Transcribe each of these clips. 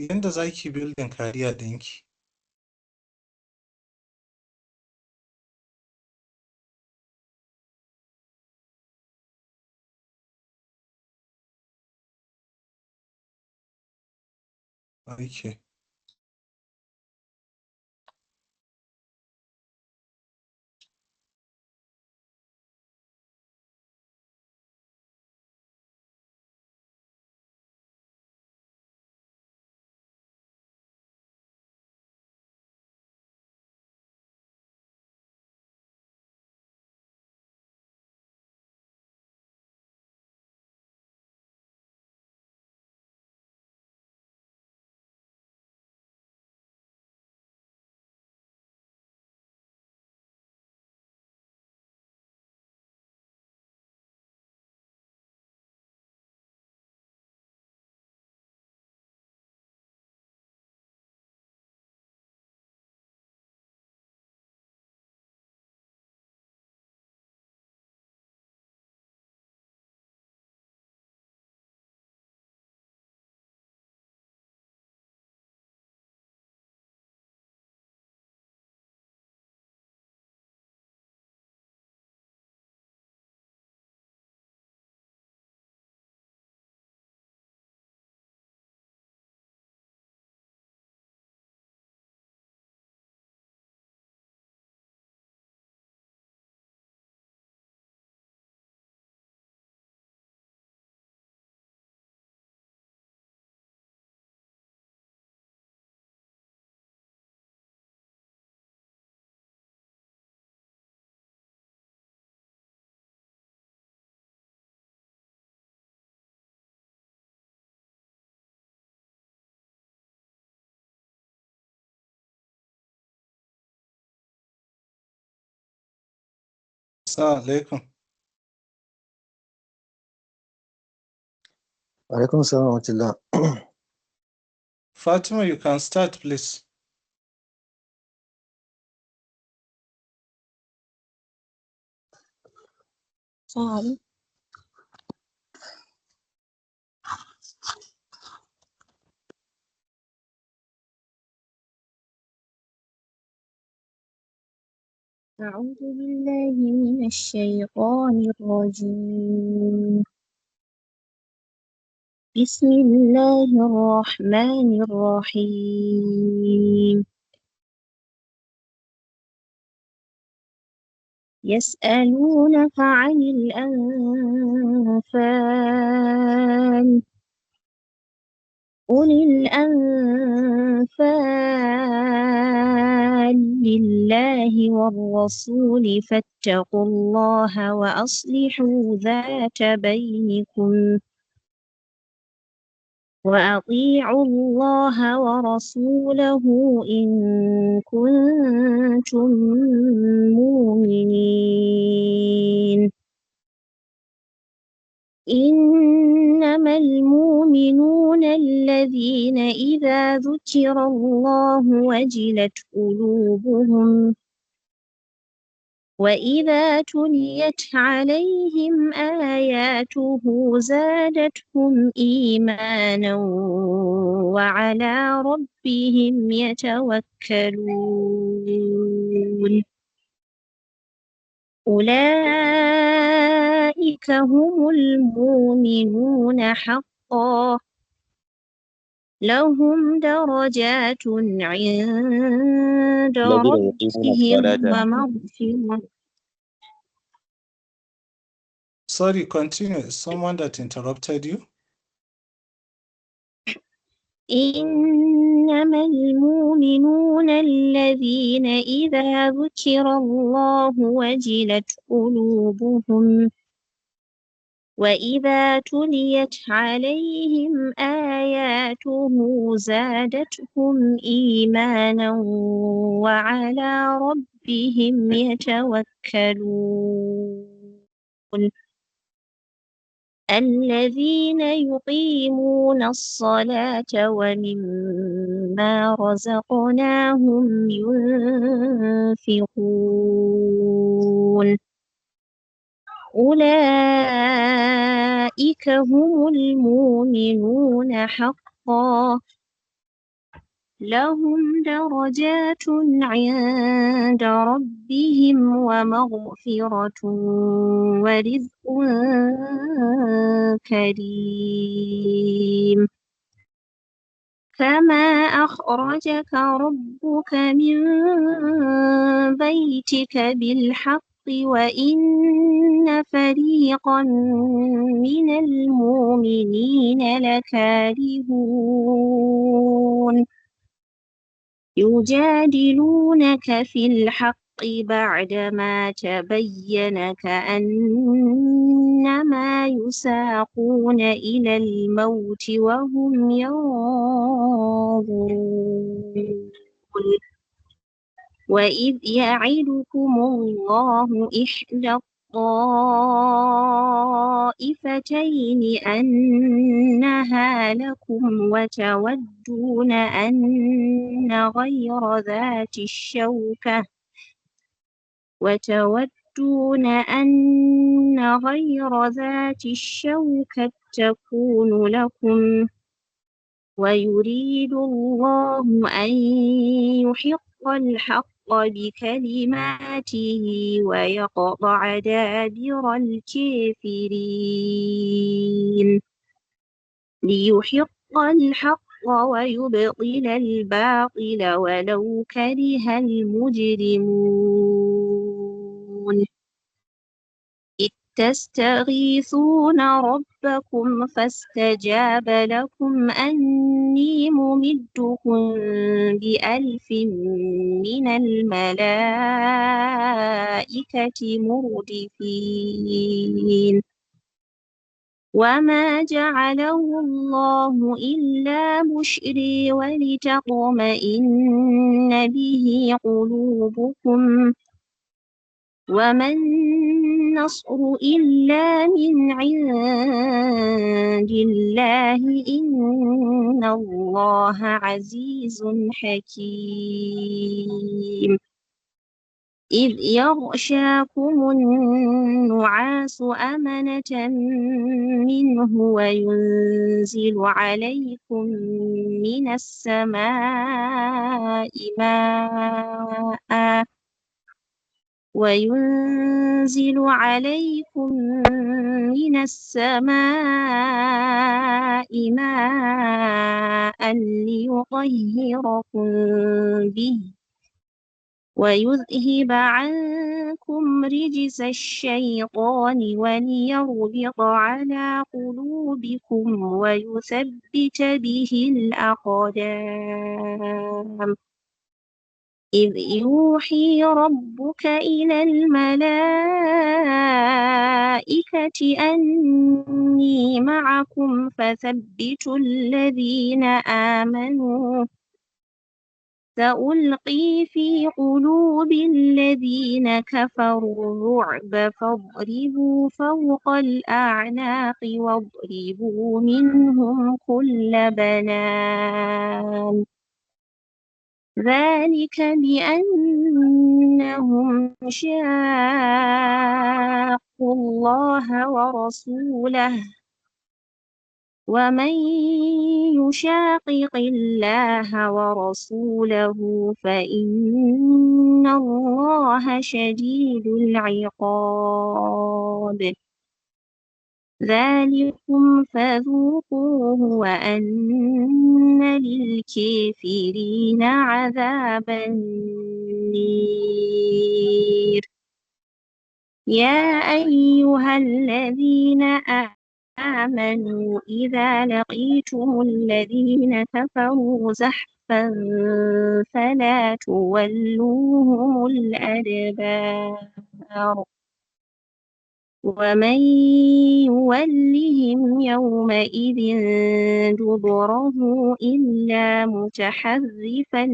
yanda za ki building career ɗinki. Okay. Assalamu alaikum. Alaikum salam wa rahmatullah. Fatima, you can start, please. Sorry. أعوذ بالله من الشيطان الرجيم. بسم الله الرحمن الرحيم. يسألونك عن الأنفال قل الأنفال لله والرسول فاتقوا الله وأصلحوا ذات بينكم وأطيعوا الله ورسوله إن كنتم مؤمنين. إنما المؤمنون الذين إذا ذكر الله وجلت قلوبهم وإذا تليت عليهم آياته زادتهم إيمانا وعلى ربهم يتوكلون. أولئك هم المؤمنون حقا لهم درجات عند ربهم ومغفرة. Sorry, continue. Is someone that interrupted you? إنما المؤمنون الذين إذا ذكر الله وجلت قلوبهم وإذا تليت عليهم آياته زادتهم إيمانا وعلى ربهم يتوكلون. الذين يقيمون الصلاة ومما رزقناهم ينفقون. أولئك هم المؤمنون حقا لهم درجات عند ربهم ومغفرة ورزق كريم كما أخرجك ربك من بيتك بالحق وإن فريقا من المؤمنين لكارهون يجادلونك في الحق بعدما تبين كأنما يساقون إلى الموت وهم ينظرون وإذ يعدكم الله إحدى الطائفتين أنها لكم وتودون أن غير ذات الشوكة تكون لكم ويريد الله أن يحق الحق بكلماته ويقطع دابر الكافرين ليحق الحق ويبطل الباطل ولو كره المجرمون إذ تستغيثون ربكم فاستجاب لكم أني ممدكم بألف من الملائكة مردفين وما جعله الله إلا بشري ولتطمئن به قلوبكم وما النصر إلا من عند الله إن الله عزيز حكيم إذ يغشاكم النعاس أمنة منه وينزل عليكم من السماء ماء ليطهركم به ويذهب عنكم رجز الشيطان وليربط على قلوبكم ويثبت به الأقدام إذ يوحي ربك إلى الملائكة أني معكم فثبتوا الذين آمنوا سألقي في قلوب الذين كفروا الرعب فاضربوا فوق الأعناق واضربوا منهم كل بنان ذلك بأنهم شاقوا الله ورسوله ومن يشاقق الله ورسوله فإن الله شديد العقاب ذلكم فذوقوه وأن للكافرين عذاب النير يا أيها الذين آمنوا إذا لقيتم الذين كفروا زحفا فلا تولوهم الأدبار ومن يولهم يومئذ دبره إلا متحرفا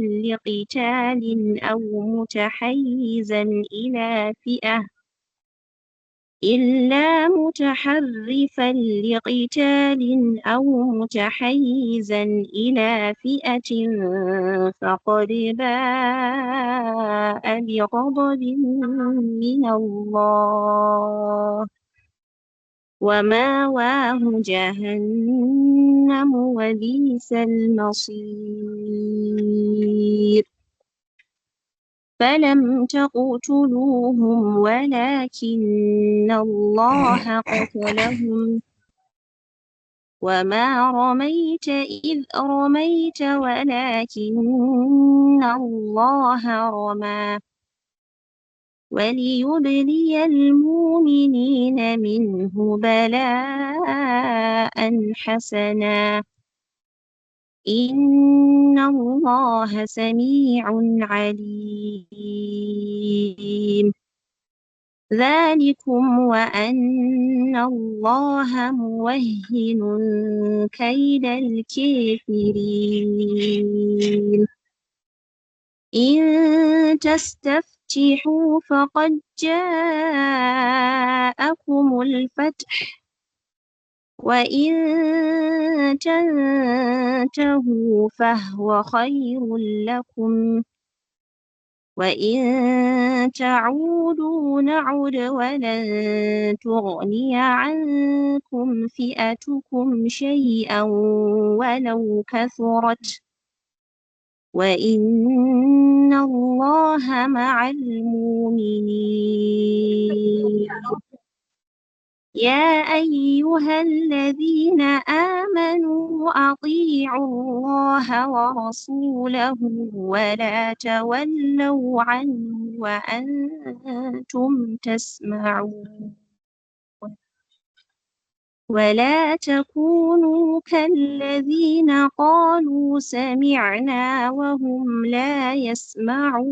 لقتال أو متحيزا إلى فئة فقد باء بغضب من الله وماواه جهنم وبئس المصير فلم تقتلوهم ولكن الله قتلهم وما رميت إذ رميت ولكن الله رمى وليبلي المؤمنين منه بلاء حسنا إن الله سميع عليم ذلكم وأن الله موهن كيد الكافرين إن تستفتحوا فقد جاءكم الفتح وإن تنتهوا فهو خير لكم وإن تعودوا نعد ولن تغني عنكم فئتكم شيئا ولو كثرت وإن الله مع المؤمنين يا أيها الذين آمنوا أطيعوا الله ورسوله ولا تولوا عنه وأنتم تسمعون ولا تكونوا كالذين قالوا سمعنا وهم لا يسمعون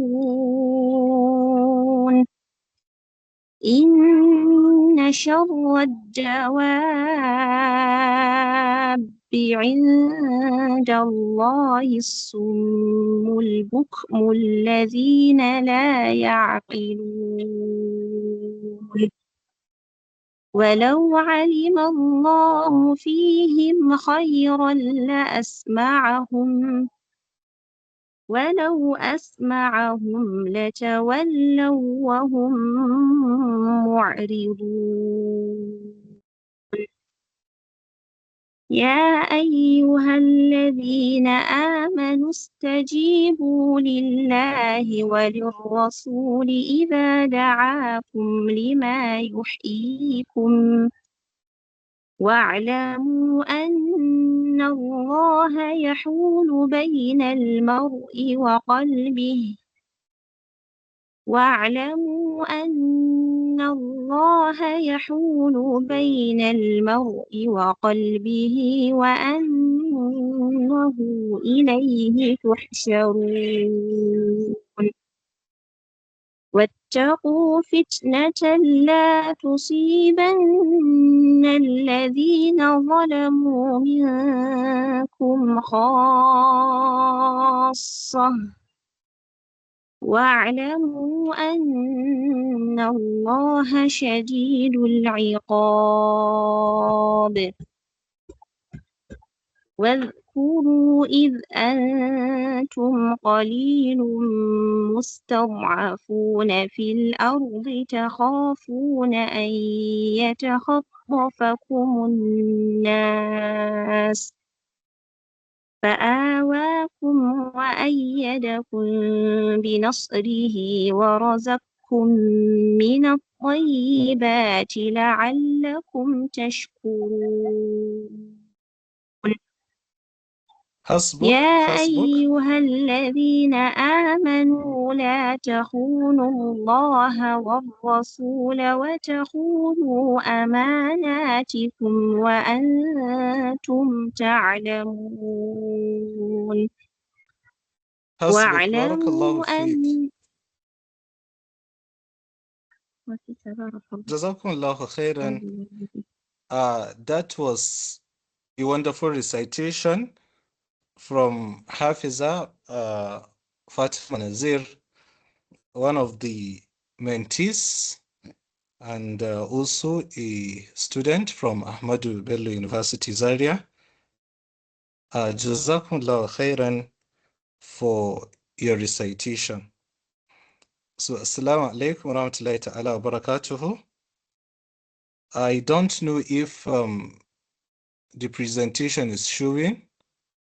إن شر الدواب عند الله الصم البكم الذين لا يعقلون ولو علم الله فيهم خيرا لأسمعهم ولو أسمعهم لتولوا وهم معرضون يا أيها الذين آمنوا استجيبوا لله وللرسول إذا دعاكم لما يحييكم واعلموا أن الله يحول بين المرء وقلبه واعلموا أن الله يحول بين المرء وقلبه وأنه إليه تحشرون واتقوا فتنة لا تصيبن الذين ظلموا منكم خاصة واعلموا أن الله شديد العقاب واذكروا إذ أنتم قليل مستضعفون في الأرض تخافون أن يتخطفكم الناس فآواكم وأيدكم بنصره ورزقكم من الطيبات لعلكم تشكرون يا أيها الذين آمنوا لا تخونوا الله والرسول وتخونوا أماناتكم وأنتم تعلمون بارك الله فيك. جزاكم الله خيرا. That was a wonderful recitation from Hafiza Fatima Nazir, one of the mentees and also a student from Ahmadu Bello University, Zaria. Jazakumullah khairan for your recitation. So, assalamu alaikum wa rahmatullahi ta'ala wa barakatuhu. I don't know if the presentation is showing.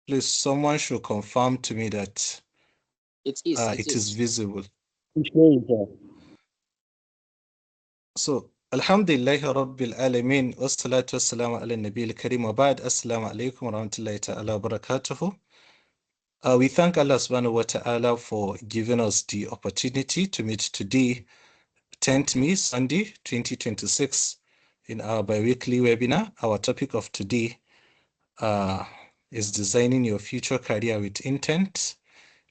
Please, someone should confirm to me that it is visible. It's showing, sir. So, Alhamdulillah Rabbil Alameen, wassalatu wassalamu ala nabil kareem wa ba'd, assalamu alaikum wa rahmatullahi ta'ala wa barakatuhu. We thank Allah subhanahu wa ta'ala for giving us the opportunity to meet today, 10th May, Sunday, 2026, in our bi-weekly webinar. Our topic of today is designing your future career with intent,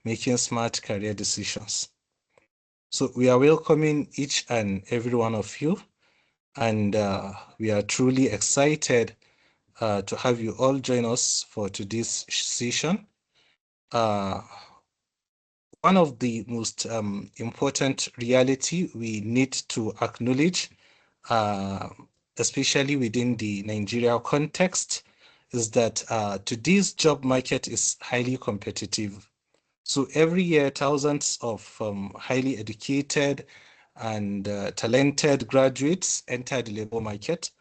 making smart career decisions. So we are welcoming each and every one of you, and we are truly excited to have you all join us for today's session. One of the most important reality we need to acknowledge, especially within the Nigeria context, is that today's job market is highly competitive. So every year, thousands of highly educated and talented graduates enter the labor market.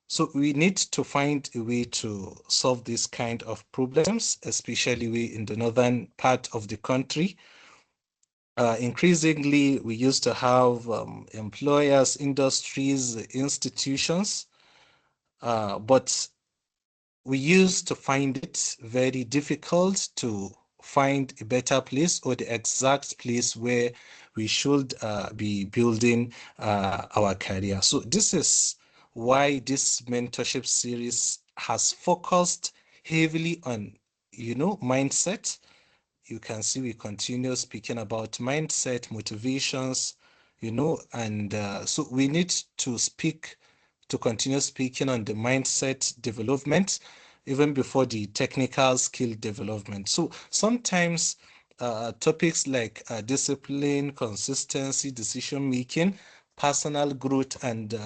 So we need to find a way to solve this kind of problems, especially we in the northern part of the country. Increasingly, we used to have employers, industries, institutions, but we used to find it very difficult to find a better place or the exact place where we should be building our career. So this is why this mentorship series has focused heavily on, mindset. You can see we continue speaking about mindset, motivations, and so we need to continue speaking on the mindset development even before the technical skill development. So sometimes topics like discipline, consistency, decision making, personal growth, and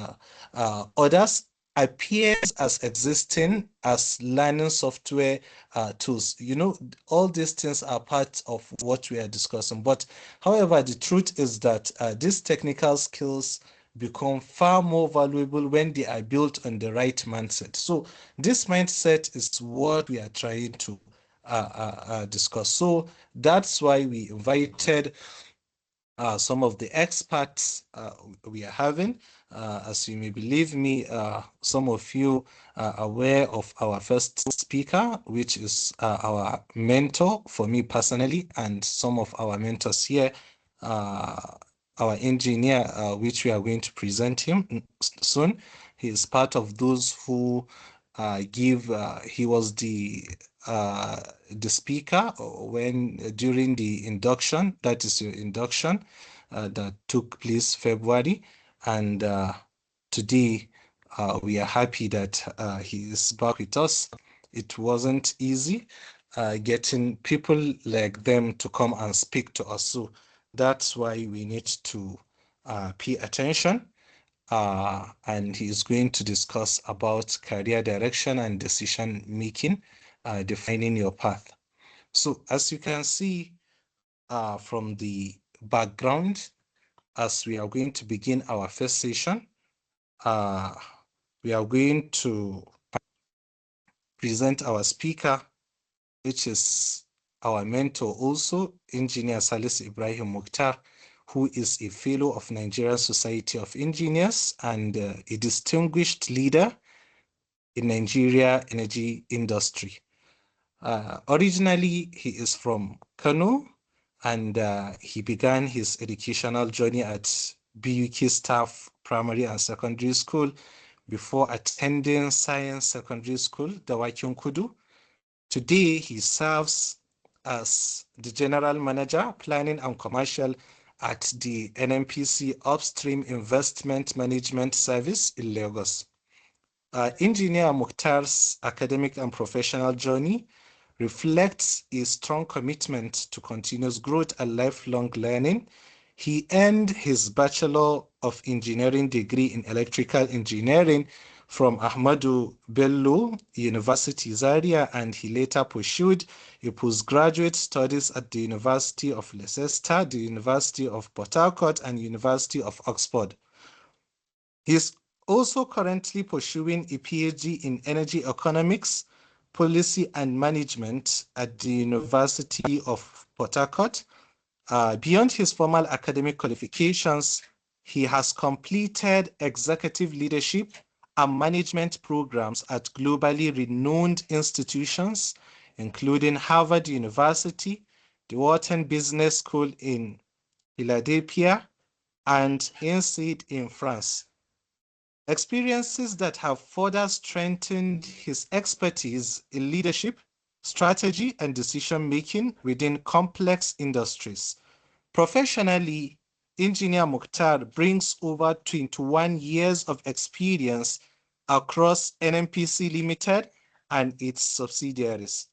others appears as existing as learning software tools. All these things are part of what we are discussing. But however, the truth is that these technical skills become far more valuable when they are built on the right mindset. So this mindset is what we are trying to discuss. So that's why we invited some of the experts we are having. As you may believe me, some of you are aware of our first speaker, which is our mentor for me personally, and some of our mentors here, our engineer, which we are going to present him soon. He is part of those who he was the speaker when during the induction, that is your induction, that took place February, and today we are happy that he is back with us. It wasn't easy getting people like them to come and speak to us, so that's why we need to pay attention. And he is going to discuss about career direction and decision making, defining your path. So as you can see from the background, as we are going to begin our first session, we are going to present our speaker, which is our mentor also, Engineer Salisu Ibrahim Mukhtar, who is a fellow of Nigerian Society of Engineers and a distinguished leader in Nigeria energy industry. Originally, he is from Kano, and he began his educational journey at BUK Staff Primary and Secondary School before attending Science Secondary School, Dawakin Kudu. Today, he serves as the General Manager, Planning and Commercial at the NNPC Upstream Investment Management Service in Lagos. Engineer Mukhtar's academic and professional journey reflects a strong commitment to continuous growth and lifelong learning. He earned his Bachelor of Engineering degree in Electrical Engineering from Ahmadu Bello University, Zaria, and he later pursued a postgraduate studies at the University of Leicester, the University of Port Harcourt, and University of Oxford. He is also currently pursuing a PhD in energy economics, policy and management at the University of Port Harcourt. Beyond his formal academic qualifications, he has completed executive leadership and management programs at globally renowned institutions, including Harvard University, the Wharton Business School in Philadelphia, and INSEAD in France. Experiences that have further strengthened his expertise in leadership, strategy, and decision-making within complex industries. Professionally, Engineer Mukhtar brings over 21 years of experience across NNPC Limited and its subsidiaries,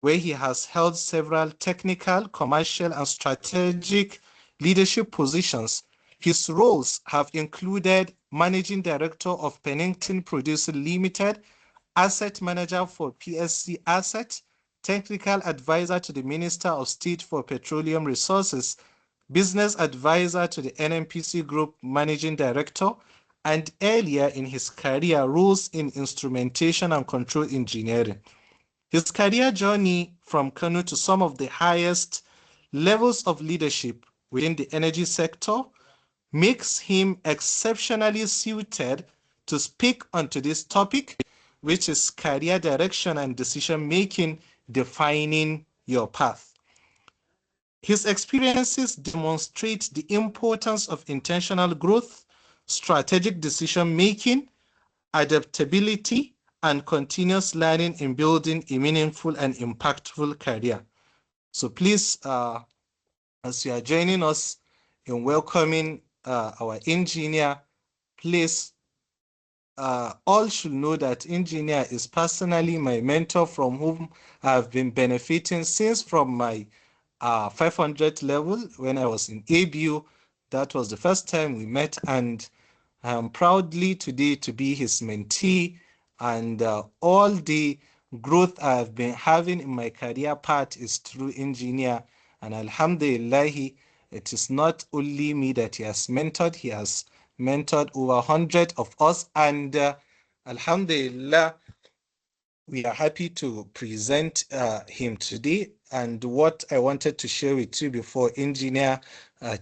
where he has held several technical, commercial, and strategic leadership positions. His roles have included Managing Director of Pennington Producing Limited, Asset Manager for PSC Asset, Technical Advisor to the Minister of State for Petroleum Resources, Business Advisor to the NNPC Group Managing Director, and earlier in his career, roles in instrumentation and control engineering. His career journey from Kano to some of the highest levels of leadership within the energy sector makes him exceptionally suited to speak onto this topic, which is career direction and decision-making, defining your path. His experiences demonstrate the importance of intentional growth, strategic decision-making, adaptability, and continuous learning in building a meaningful and impactful career. So please, as you are joining us in welcoming our engineer, please, all should know that engineer is personally my mentor from whom I've been benefiting since from my 500 level when I was in ABU. That was the first time we met, and I am proudly today to be his mentee, and all the growth I've been having in my career path is through engineer. And alhamdulillah, it is not only me that he has mentored over 100 of us, and alhamdulillah, we are happy to present him today. And what I wanted to share with you before engineer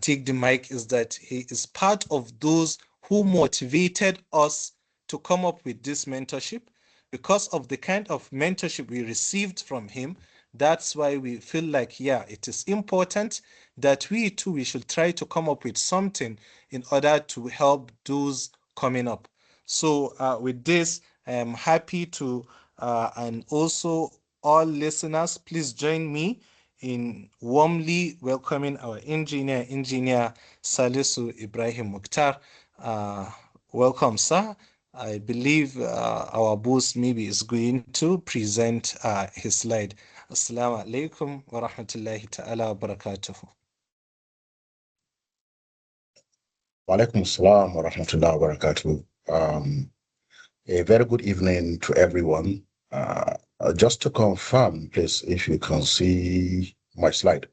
take the mic is that he is part of those who motivated us to come up with this mentorship. Because of the kind of mentorship we received from him, that's why we feel like, yeah, it is important that we too, we should try to come up with something in order to help those coming up. So with this, I am happy to, and also all listeners, please join me in warmly welcoming our engineer Salisu Ibrahim Mukhtar. Welcome, sir. I believe our boss maybe is going to present his slide. Assalamu alaikum wa rahmatullahi ta'ala wa barakatuhu. Wa alaikum assalam wa rahmatullahi wa barakatuhu. A very good evening to everyone. Just to confirm, please, if you can see my slide.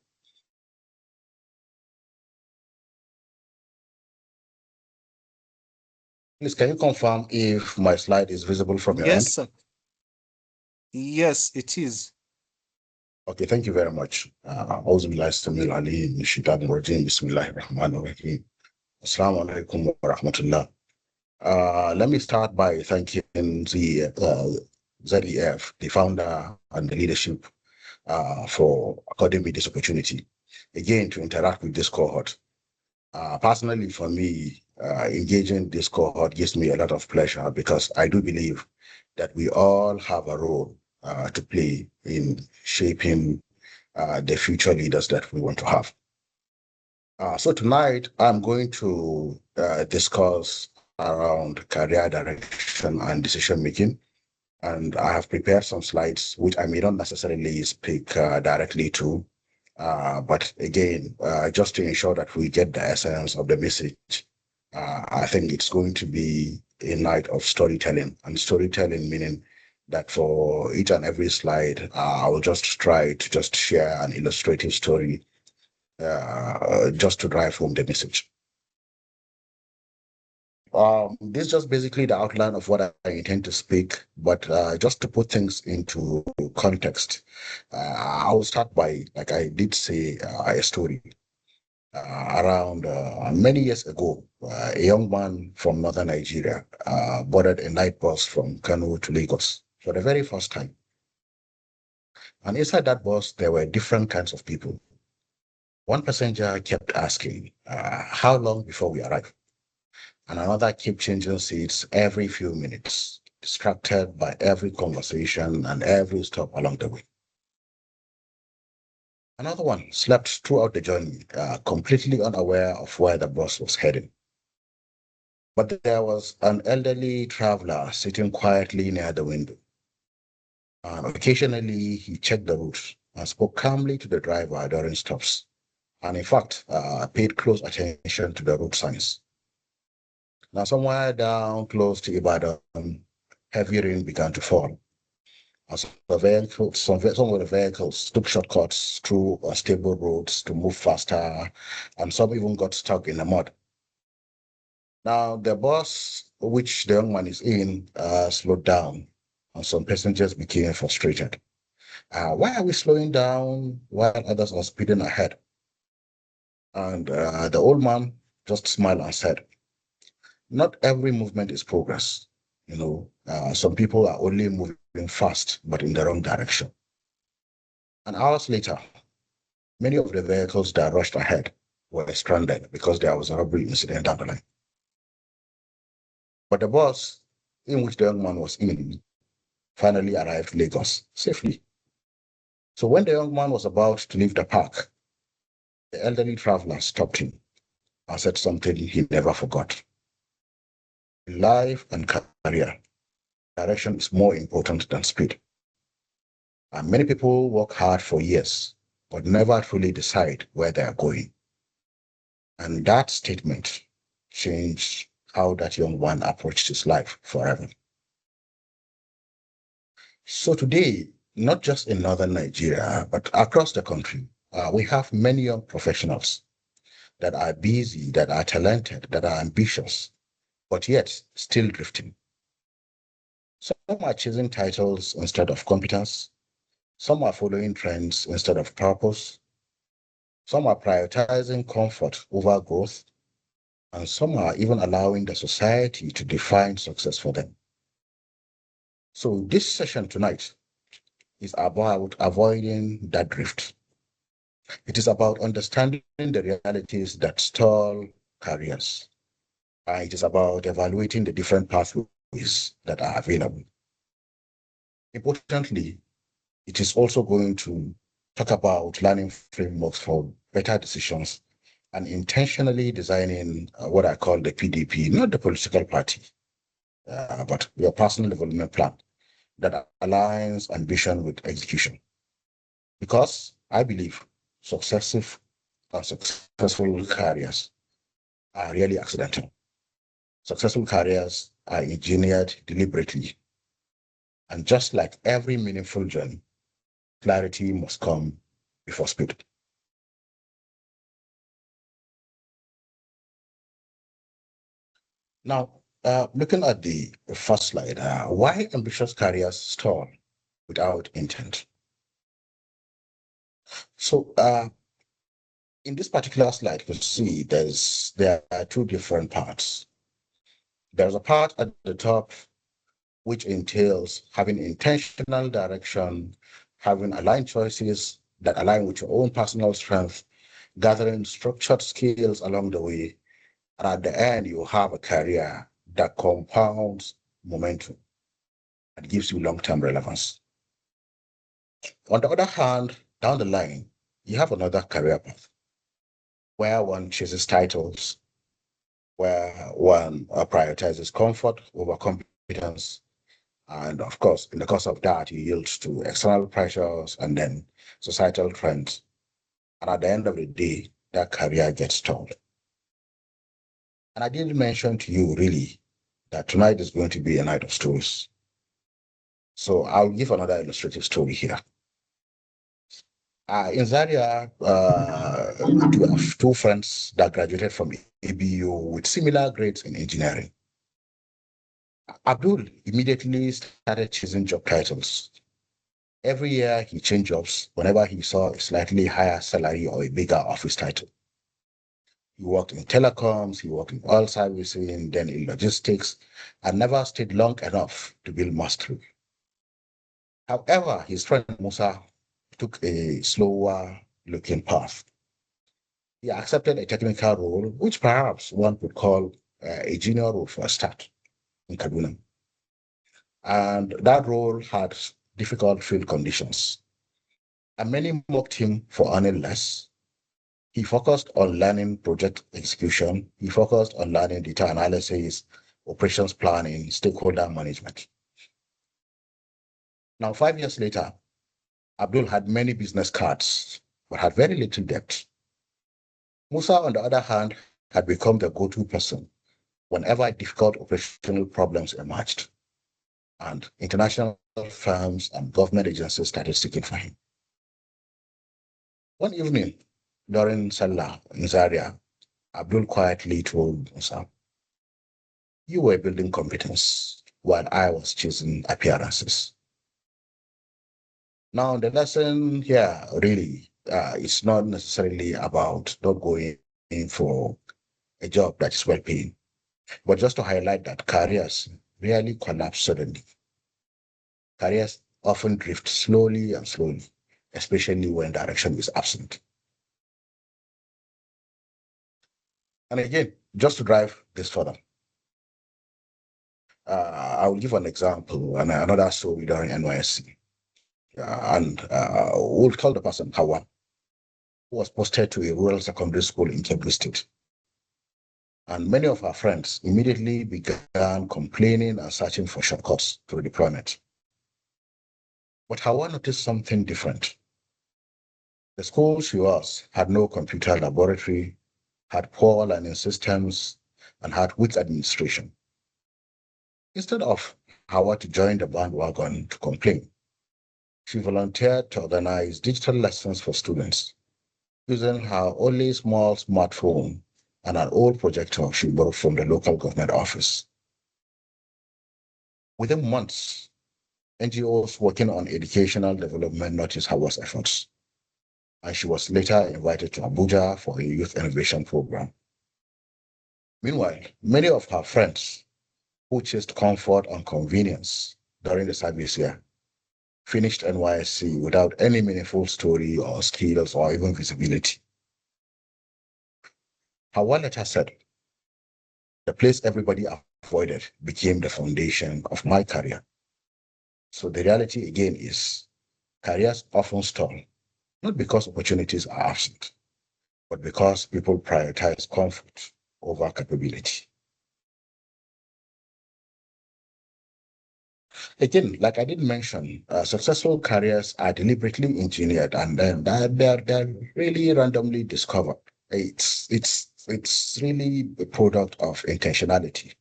Please, can you confirm if my slide is visible from your end? Yes, sir. Yes, it is. Okay, thank you very much. Bismillahir Rahmanir Rahim. Assalamu alaikum wa rahmatullah. Let me start by thanking the ZEF, the founder and the leadership, for according me this opportunity, again, to interact with this cohort. Personally, for me, engaging this cohort gives me a lot of pleasure because I do believe that we all have a role to play in shaping the future leaders that we want to have. So tonight, I'm going to discuss around career direction and decision making. And I have prepared some slides, which I may not necessarily speak directly to. But again, just to ensure that we get the essence of the message, I think it's going to be a night of storytelling. And storytelling meaning that for each and every slide, I will just try to just share an illustrative story just to drive home the message. This is just basically the outline of what I intend to speak, but just to put things into context, I will start by, like I did say, a story. Around many years ago, a young man from northern Nigeria boarded a night bus from Kano to Lagos for the very first time. And inside that bus, there were different kinds of people. One passenger kept asking, how long before we arrive? And another kept changing seats every few minutes, distracted by every conversation and every stop along the way. Another one slept throughout the journey, completely unaware of where the bus was heading. But there was an elderly traveler sitting quietly near the window. And occasionally, he checked the route and spoke calmly to the driver during stops. And in fact, paid close attention to the road signs. Now, somewhere down close to Ibadan, heavy rain began to fall. As some of the vehicles took shortcuts through unstable roads to move faster, and some even got stuck in the mud. Now, the bus which the young man is in slowed down, and some passengers became frustrated. Why are we slowing down while others are speeding ahead? And the old man just smiled and said, not every movement is progress. Some people are only moving fast, but in the wrong direction. And hours later, many of the vehicles that rushed ahead were stranded because there was a robbery incident down the line. But the bus in which the young man was in finally arrived Lagos safely. So when the young man was about to leave the park, the elderly traveler stopped him and said something he never forgot. In life and career, direction is more important than speed. And many people work hard for years, but never truly decide where they are going. And that statement changed how that young man approached his life forever. So today, not just in northern Nigeria, but across the country, we have many young professionals that are busy, that are talented, that are ambitious, but yet still drifting. Some are chasing titles instead of competence. Some are following trends instead of purpose. Some are prioritizing comfort over growth. And some are even allowing the society to define success for them. So this session tonight is about avoiding that drift. It is about understanding the realities that stall careers. It is about evaluating the different pathways that are available. Importantly, it is also going to talk about learning frameworks for better decisions and intentionally designing what I call the PDP, not the political party, but your personal development plan that aligns ambition with execution. Because I believe successive and successful careers are really accidental. Successful careers are engineered deliberately. And just like every meaningful journey, clarity must come before speed. Now, looking at the first slide, why ambitious careers stall without intent? So, in this particular slide, you see there are two different parts. There's a part at the top which entails having intentional direction, having aligned choices that align with your own personal strength, gathering structured skills along the way, and at the end, you have a career that compounds momentum and gives you long-term relevance. On the other hand, down the line, you have another career path where one chases titles, where one prioritizes comfort over competence. And of course, in the course of that, you yield to external pressures and then societal trends. And at the end of the day, that career gets stalled. And I didn't mention to you really that tonight is going to be a night of stories. So I'll give another illustrative story here. In Zaria, we have two friends that graduated from ABU with similar grades in engineering. Abdul immediately started chasing job titles. Every year he changed jobs whenever he saw a slightly higher salary or a bigger office title. He worked in telecoms, he worked in oil servicing, then in logistics, and never stayed long enough to build mastery. However, his friend Musa took a slower looking path. He accepted a technical role, which perhaps one could call a junior role for a start in Kaduna. And that role had difficult field conditions. And many mocked him for earning less. He focused on learning project execution. He focused on learning data analysis, operations planning, stakeholder management. Now, 5 years later, Abdul had many business cards, but had very little debt. Musa, on the other hand, had become the go-to person whenever difficult operational problems emerged, and international firms and government agencies started seeking for him. One evening, during Salah in Zaria, Abdul quietly told Musa, "You were building competence while I was chasing appearances." Now, the lesson here really is not necessarily about not going in for a job that is well paying, but just to highlight that careers rarely collapse suddenly. Careers often drift slowly and slowly, especially when direction is absent. And again, just to drive this further, I will give an example and another story during NYSC. We'll call the person Hawa, who was posted to a rural secondary school in Kebbi State. And many of our friends immediately began complaining and searching for shortcuts to deployment. But Hawa noticed something different. The school she was had no computer laboratory, had poor learning systems, and had weak administration. Instead of Hawa to join the bandwagon to complain, she volunteered to organize digital lessons for students using her only small smartphone and an old projector she borrowed from the local government office. Within months, NGOs working on educational development noticed Hawa's efforts, and she was later invited to Abuja for a youth innovation program. Meanwhile, many of her friends who chased comfort and convenience during the service year finished NYSC without any meaningful story or skills or even visibility. Hawa later said, "The place everybody avoided became the foundation of my career." So the reality again is careers often stall, not because opportunities are absent, but because people prioritize comfort over capability. Again, like I did mention, successful careers are deliberately engineered and then they're really randomly discovered. It's really a product of intentionality.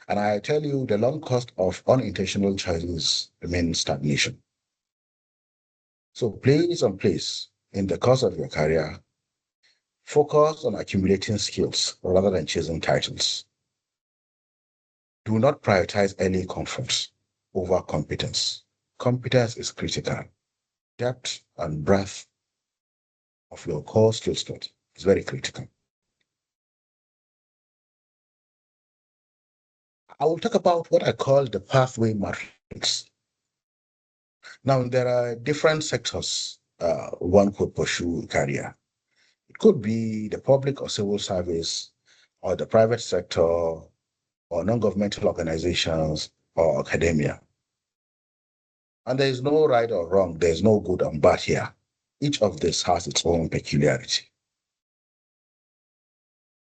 And I tell you, the long cost of unintentional choices remains stagnation. So place on place in the course of your career, focus on accumulating skills rather than chasing titles. Do not prioritize early comfort over competence. Competence is critical. Depth and breadth of your core skill set is very critical. I will talk about what I call the pathway matrix. Now, there are different sectors one could pursue a career. It could be the public or civil service, or the private sector, or non-governmental organizations, or academia. And there is no right or wrong, there's no good and bad here. Each of this has its own peculiarity.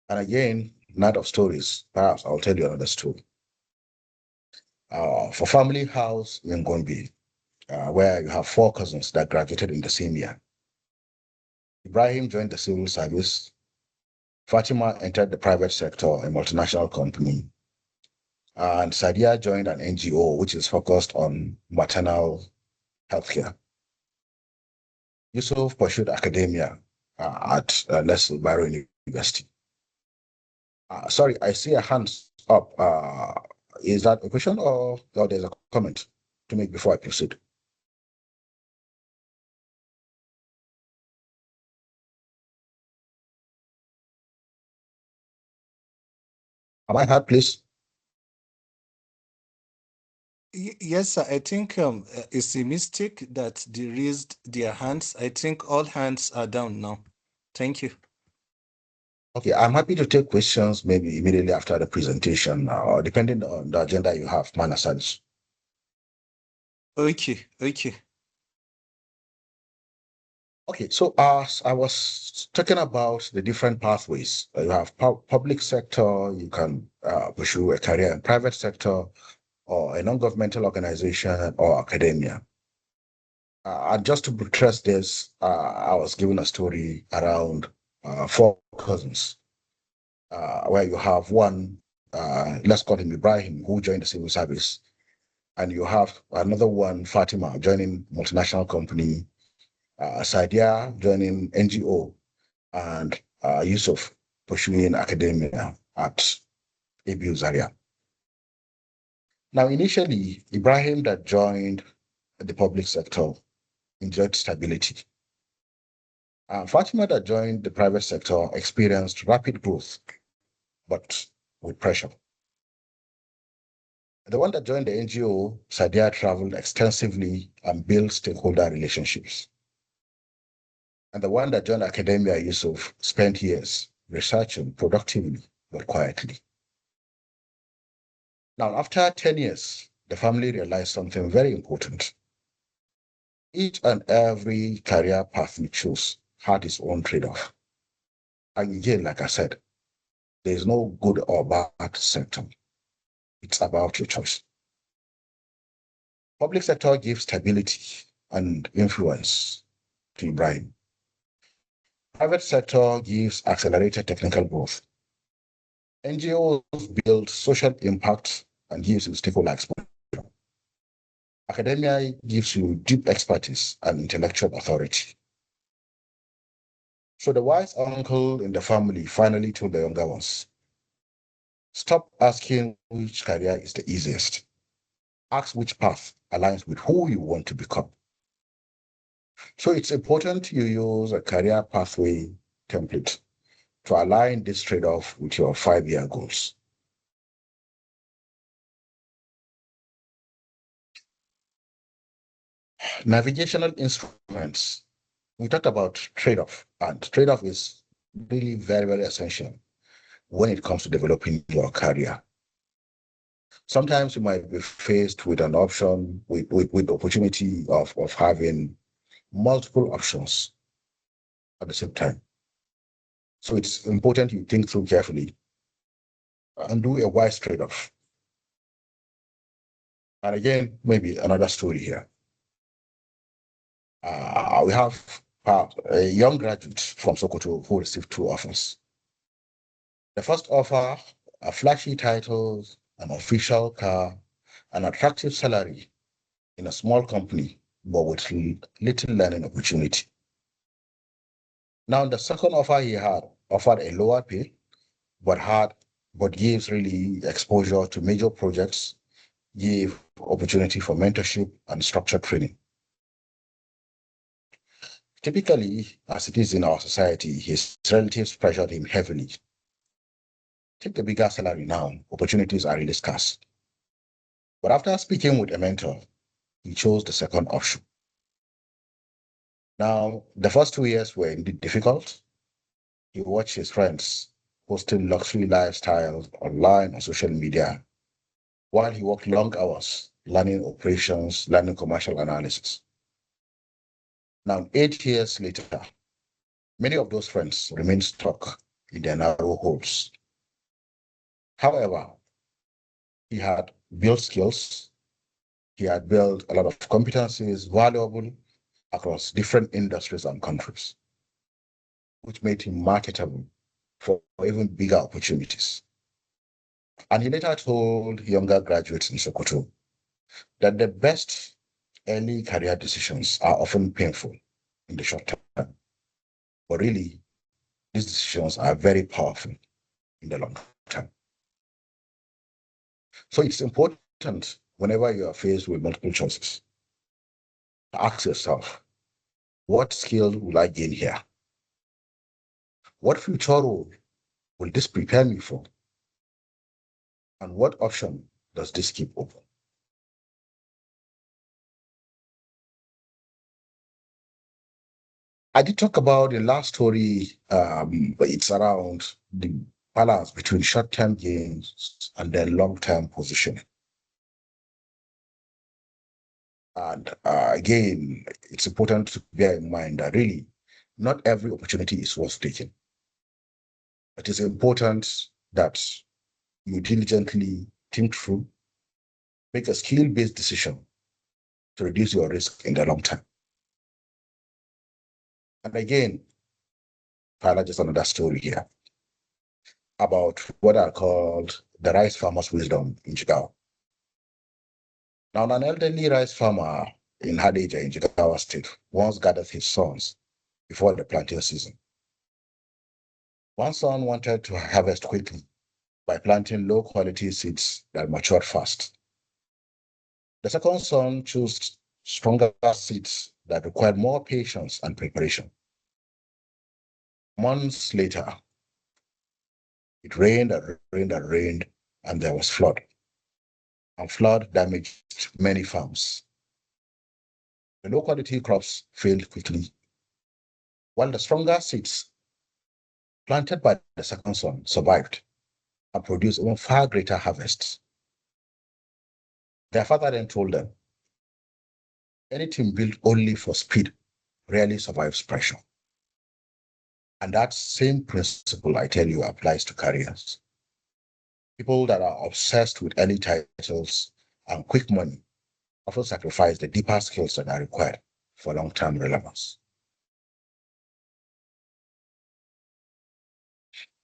And again, night of stories, perhaps I'll tell you another story. For family house in Gombe, where you have 4 cousins that graduated in the same year. Ibrahim joined the civil service. Fatima entered the private sector, a multinational company. And Sadia joined an NGO, which is focused on maternal healthcare. Yusuf pursued academia at Leslie Barrow University. Sorry, I see a hands up. Is that a question or there's a comment to make before I proceed? Am I heard, please? Yes, sir. I think it's a mistake that they raised their hands. I think all hands are down now. Thank you. Okay, I'm happy to take questions maybe immediately after the presentation or depending on the agenda you have, Manasaj. Okay, okay. Okay, so as I was talking about the different pathways, you have public sector, you can pursue a career in private sector or a non-governmental organization or academia. And just to buttress this, I was given a story around four cousins, where you have one, let's call him Ibrahim, who joined the civil service, and you have another one, Fatima, joining multinational company, Sadia joining NGO, and Yusuf pursuing academia at ABU Zaria. Now, initially, Ibrahim that joined the public sector enjoyed stability. Fatima that joined the private sector experienced rapid growth, but with pressure. The one that joined the NGO, Sadia, traveled extensively and built stakeholder relationships. And the one that joined academia, Yusuf, spent years researching productively but quietly. Now, after 10 years, the family realized something very important. Each and every career path we choose had its own trade-off. And again, like I said, there's no good or bad sector. It's about your choice. Public sector gives stability and influence to Ibrahim. Private sector gives accelerated technical growth. NGOs build social impact and gives you stakeholder exposure. Academia gives you deep expertise and intellectual authority. So the wise uncle in the family finally told the younger ones, stop asking which career is the easiest. Ask which path aligns with who you want to become. So it's important you use a career pathway template to align this trade-off with your 5-year goals. Navigational instruments. We talked about trade-off, and trade-off is really very, very essential when it comes to developing your career. Sometimes you might be faced with an option, with the opportunity of having multiple options at the same time. So it's important you think through carefully and do a wise trade-off. And again, maybe another story here. We have a young graduate from Sokoto who received 2 offers. The first offer, a flashy title, an official car, an attractive salary in a small company, but with little learning opportunity. Now, the second offer he had offered a lower pay, but gives really exposure to major projects, gave opportunity for mentorship and structured training. Typically, as it is in our society, his relatives pressured him heavily. Take the bigger salary now, opportunities are really scarce. But after speaking with a mentor, he chose the second option. Now, the first 2 years were indeed difficult. He watched his friends posting luxury lifestyles online on social media, while he worked long hours learning operations, learning commercial analysis. Now, 8 years later, many of those friends remain stuck in their narrow holes. However, he had built skills, he had built a lot of competencies valuable across different industries and countries, which made him marketable for even bigger opportunities. And he later told younger graduates in Sokoto that the best early career decisions are often painful in the short term, but really, these decisions are very powerful in the long term. So it's important whenever you are faced with multiple choices, ask yourself, what skill will I gain here? What future role will this prepare me for? And what option does this keep open? I did talk about the last story, but it's around the balance between short-term gains and then long-term positioning. And again, it's important to bear in mind that really not every opportunity is worth taking. It is important that you diligently think through, make a skill-based decision to reduce your risk in the long term. And again, Tyler, just another story here about what are called the rice farmer's wisdom in Jigawa. Now, an elderly rice farmer in Hadija in Jigawa State once gathered his sons before the planting season. One son wanted to harvest quickly by planting low-quality seeds that matured fast. The second son chose stronger seeds that required more patience and preparation. Months later, it rained and rained and rained, and there was flood. And flood damaged many farms. The low-quality crops failed quickly, while the stronger seeds planted by the second son survived and produced even far greater harvests. Their father then told them, anything built only for speed rarely survives pressure. And that same principle, I tell you, applies to careers. People that are obsessed with early titles and quick money often sacrifice the deeper skills that are required for long-term relevance.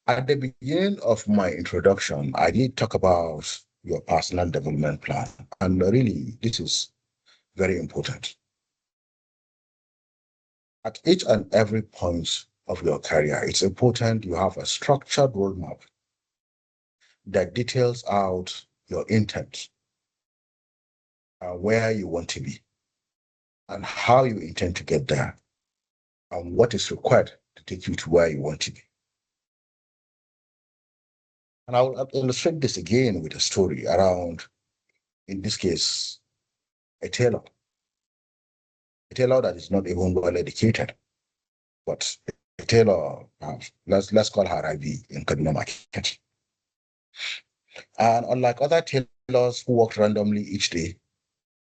At the beginning of my introduction, I did talk about your personal development plan, and really, this is very important. At each and every point of your career, it's important you have a structured roadmap that details out your intent, where you want to be, and how you intend to get there, and what is required to take you to where you want to be. And I'll illustrate this again with a story around, in this case, a tailor that is not even well educated, but a tailor, let's call her Ivy in Kaduna Market. And unlike other tailors who worked randomly each day,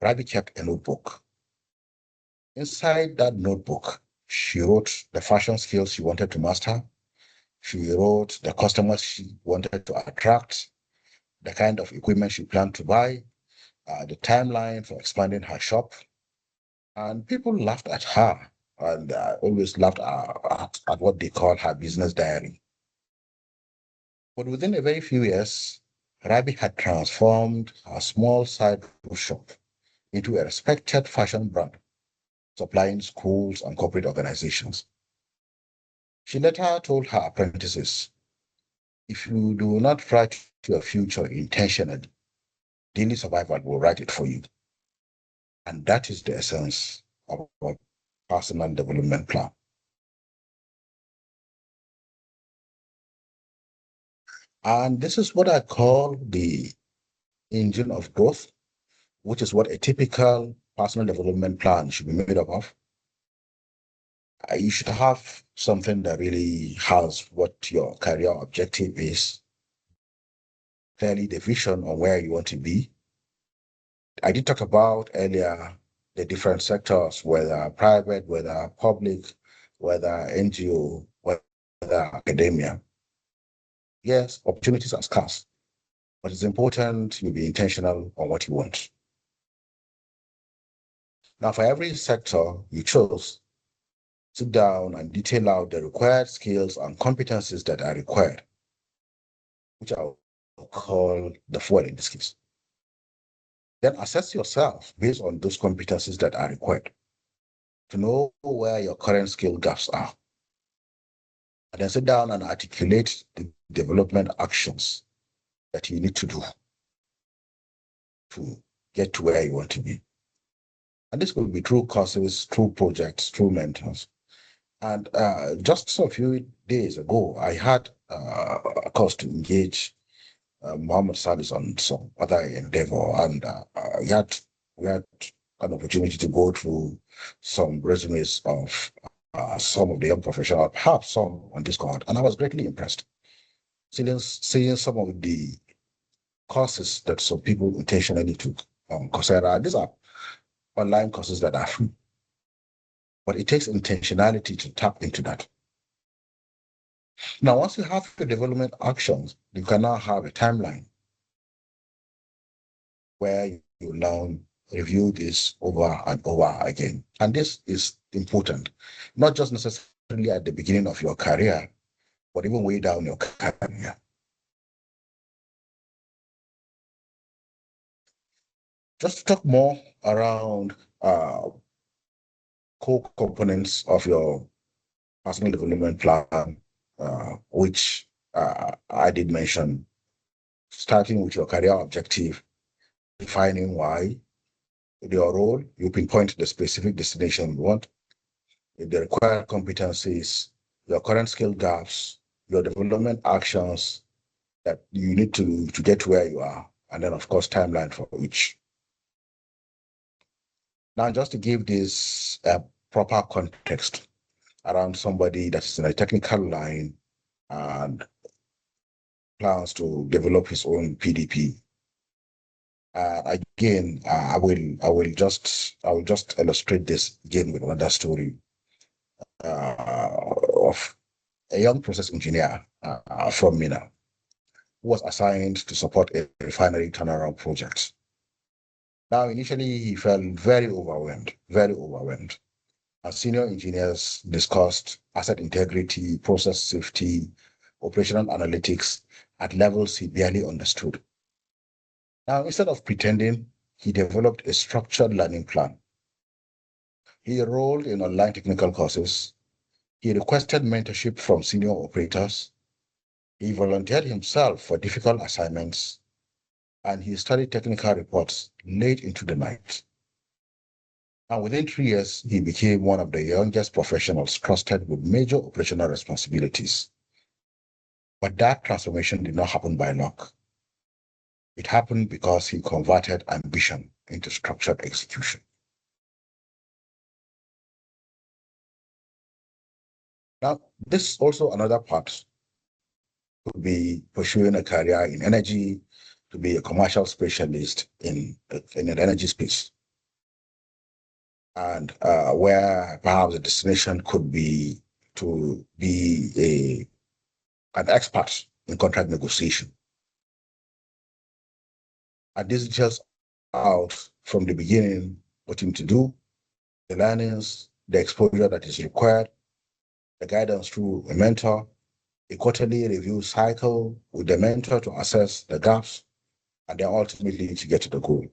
Rabi kept a notebook. Inside that notebook, she wrote the fashion skills she wanted to master. She wrote the customers she wanted to attract, the kind of equipment she planned to buy, the timeline for expanding her shop. And people laughed at her and always laughed at what they call her business diary. But within a very few years, Rabi had transformed her small side shop into a respected fashion brand, supplying schools and corporate organizations. She later told her apprentices, if you do not write your future intentionally, daily survival will write it for you. And that is the essence of our personal development plan. And this is what I call the engine of growth, which is what a typical personal development plan should be made up of. You should have something that really has what your career objective is, clearly the vision on where you want to be. I did talk about earlier the different sectors, whether private, whether public, whether NGO, whether academia. Yes, opportunities are scarce, but it's important you be intentional on what you want. Now, for every sector you chose, sit down and detail out the required skills and competencies that are required, which I'll call the fuel in this case. Then assess yourself based on those competencies that are required to know where your current skill gaps are. And then sit down and articulate the development actions that you need to do. to get to where you want to be. And this could be through courses, through projects, through mentors. And just a few days ago, I had a course to engage Muhammad Salis on some other endeavor, and we had an opportunity to go through some resumes of some of the young professionals, perhaps some on Discord, and I was greatly impressed seeing some of the courses that some people intentionally took on Coursera. These are online courses that are free, but it takes intentionality to tap into that. Now, once you have your development actions, you can now have a timeline where you now review this over and over again. And this is important, not just necessarily at the beginning of your career, but even way down your career. Just to talk more around core components of your personal development plan, which I did mention, starting with your career objective, defining why, your role, you pinpoint the specific destination you want, the required competencies, your current skill gaps, your development actions that you need to get to where you are, and then, of course, timeline for each. Now, just to give this proper context around somebody that is in a technical line and plans to develop his own PDP. Again, I will just illustrate this again with another story of a young process engineer from Mina who was assigned to support a refinery turnaround project. Now, initially, he felt very overwhelmed. As senior engineers discussed asset integrity, process safety, operational analytics at levels he barely understood. Now, instead of pretending, he developed a structured learning plan. He enrolled in online technical courses. He requested mentorship from senior operators. He volunteered himself for difficult assignments, and he studied technical reports late into the night. And within 3 years, he became one of the youngest professionals trusted with major operational responsibilities. But that transformation did not happen by luck. It happened because he converted ambition into structured execution. Now, this is also another part to be pursuing a career in energy, to be a commercial specialist in an energy space. And where perhaps the destination could be to be an expert in contract negotiation. And this details out from the beginning what you need to do, the learnings, the exposure that is required, the guidance through a mentor, a quarterly review cycle with the mentor to assess the gaps, and then ultimately to get to the goal.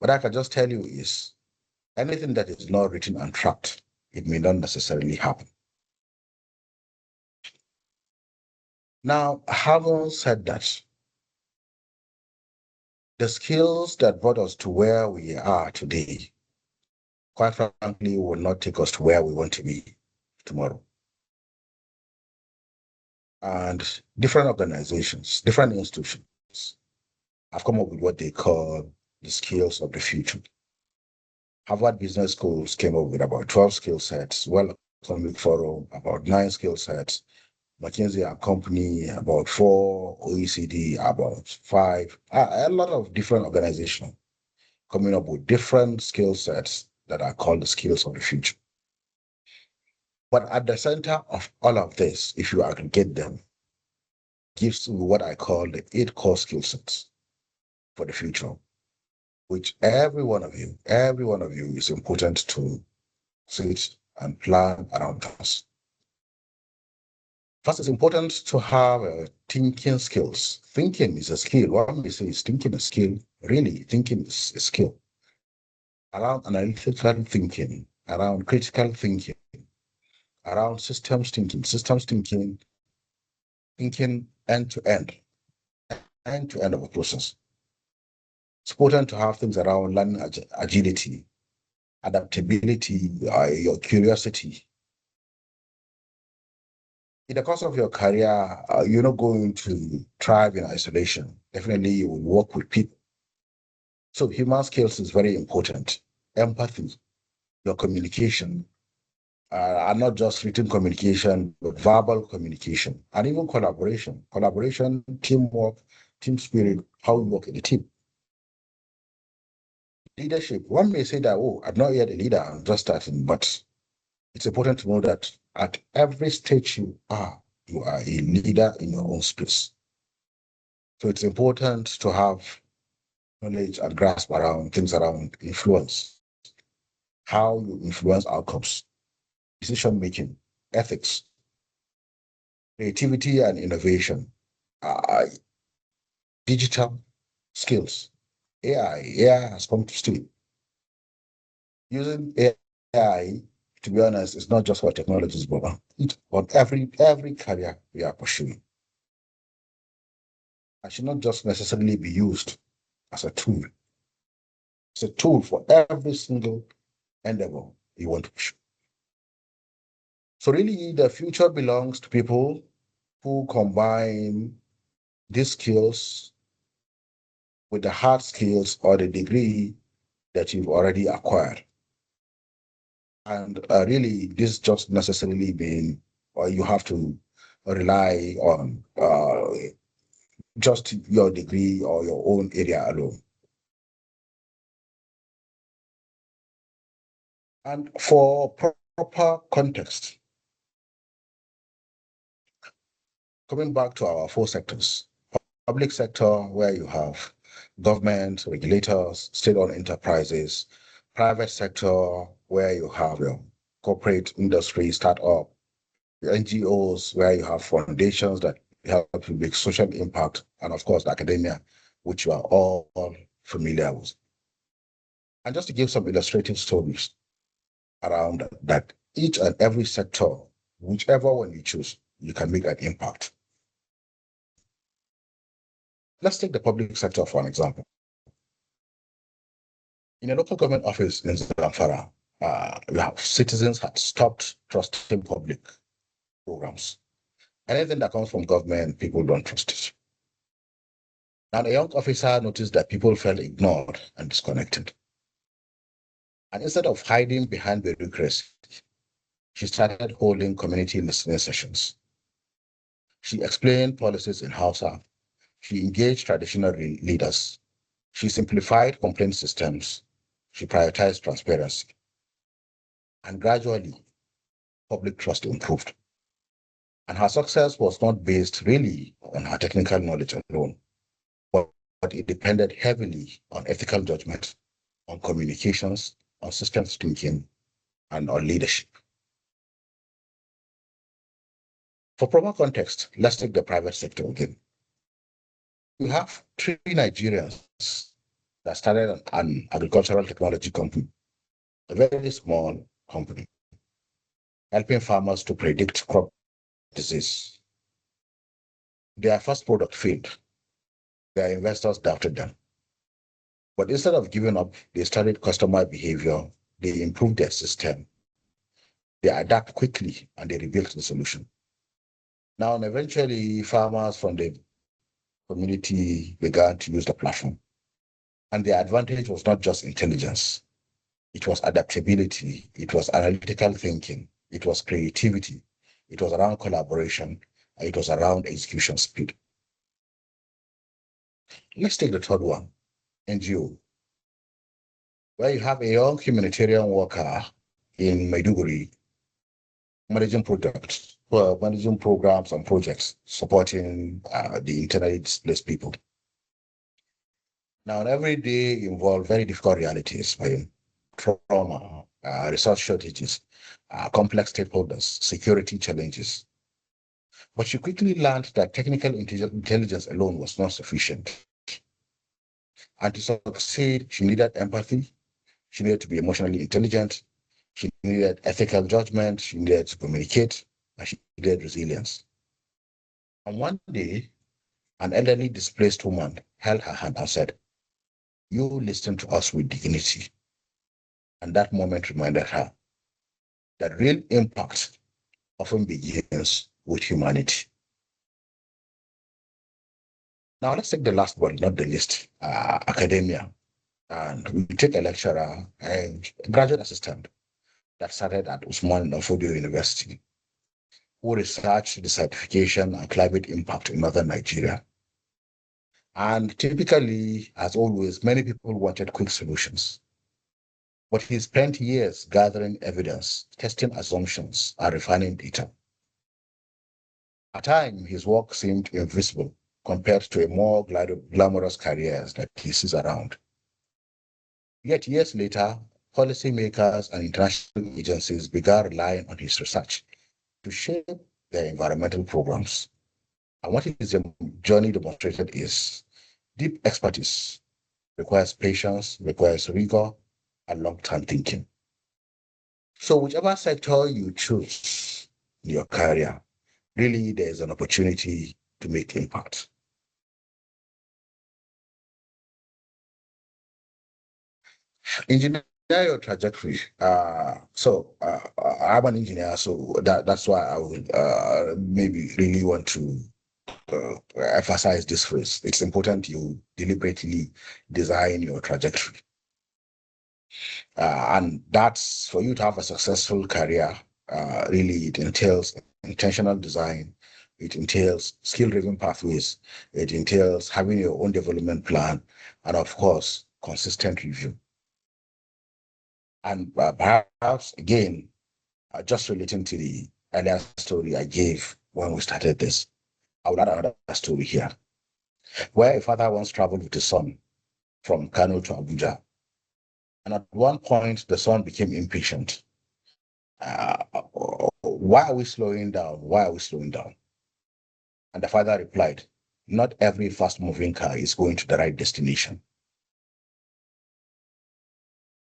What I can just tell you is anything that is not written and tracked, it may not necessarily happen. Now, having said that, the skills that brought us to where we are today, quite frankly, will not take us to where we want to be tomorrow. And different organizations, different institutions have come up with what they call the skills of the future. Harvard Business Schools came up with about 12 skill sets, World Economic Forum, about 9 skill sets, McKinsey & Company, about 4, OECD, about 5, a lot of different organizations coming up with different skill sets that are called the skills of the future. But at the center of all of this, if you aggregate them, gives you what I call the 8 core skill sets for the future, which every one of you is important to sit and plan around us. First, it's important to have thinking skills. Thinking is a skill. One may say is thinking a skill. Really, thinking is a skill. Around analytical thinking, around critical thinking, around systems thinking thinking end to end of a process. It's important to have things around learning agility, adaptability, your curiosity. In the course of your career, you're not going to thrive in isolation. Definitely, you will work with people. So human skills is very important. Empathy, your communication, and not just written communication, but verbal communication, and even collaboration. Collaboration, teamwork, team spirit, how you work in a team. Leadership, one may say that, oh, I'm not yet a leader, I'm just starting, but it's important to know that at every stage you are a leader in your own space. So it's important to have knowledge and grasp around things around influence, how you influence outcomes, decision making, ethics, creativity and innovation, uh, digital skills, AI has come to stay. Using AI, to be honest, is not just for technologies, but on every career we are pursuing. It should not just necessarily be used as a tool. It's a tool for every single endeavor you want to pursue. So really, the future belongs to people who combine these skills with the hard skills or the degree that you've already acquired. And really, this just necessarily mean, or you have to rely on just your degree or your own area alone. And for proper context, coming back to our four sectors, public sector, where you have government, regulators, state-owned enterprises, private sector, where you have your corporate industry, startup, the NGOs, where you have foundations that help to make social impact, and of course, the academia, which you are all familiar with. And just to give some illustrative stories around that, each and every sector, whichever one you choose, you can make an impact. Let's take the public sector for an example. In a local government office in Zamfara, citizens had stopped trusting public programs. Anything that comes from government, people don't trust it. And a young officer noticed that people felt ignored and disconnected. And instead of hiding behind bureaucracy, she started holding community listening sessions. She explained policies in Hausa. She engaged traditional leaders. She simplified complaint systems. She prioritized transparency. And gradually, public trust improved. And her success was not based really on her technical knowledge alone, but it depended heavily on ethical judgment, on communications, on systems thinking, and on leadership. For proper context, let's take the private sector again. We have three Nigerians that started an agricultural technology company, a very small company, helping farmers to predict crop disease. Their first product failed. Their investors doubted them. But instead of giving up, they studied customer behavior, they improved their system, they adapt quickly, and they rebuilt the solution. Now, and eventually, farmers from the community began to use the platform. And the advantage was not just intelligence, it was adaptability, it was analytical thinking, it was creativity, it was around collaboration, and it was around execution speed. Let's take the third one, NGO, where you have a young humanitarian worker in Maiduguri managing projects, managing programs and projects supporting the internally displaced people. Now, every day involve very difficult realities, like trauma, resource shortages, complex stakeholders, security challenges. But she quickly learned that technical intelligence alone was not sufficient. And to succeed, she needed empathy, she needed to be emotionally intelligent, she needed ethical judgment, she needed to communicate, and she needed resilience. And one day, an elderly displaced woman held her hand and said, You listened to us with dignity. And that moment reminded her that real impact often begins with humanity. Now let's take the last one, not the least, academia. And we take a lecturer and a graduate assistant that started at Usman Danfodio University, who researched the certification and climate impact in northern Nigeria. And typically, as always, many people wanted quick solutions. But he spent years gathering evidence, testing assumptions, and refining data. At times, his work seemed invisible compared to a more glamorous careers that he sees around. Yet years later, policymakers and international agencies began relying on his research to shape their environmental programs. And what his journey demonstrated is deep expertise requires patience, requires rigor, and long-term thinking. So whichever sector you choose in your career, really there's an opportunity to make impact. Engineer trajectory. I'm an engineer, so that's why I would maybe really want to emphasize this phrase. It's important you deliberately design your trajectory. And that's for you to have a successful career. Really, it entails intentional design. It entails skill-driven pathways. It entails having your own development plan, and of course, consistent review. And perhaps again, just relating to the earlier story I gave when we started this, I would add another story here, where a father once traveled with his son from Kano to Abuja. And at one point, the son became impatient. Uh, why are we slowing down? Why are we slowing down? And the father replied, not every fast moving car is going to the right destination.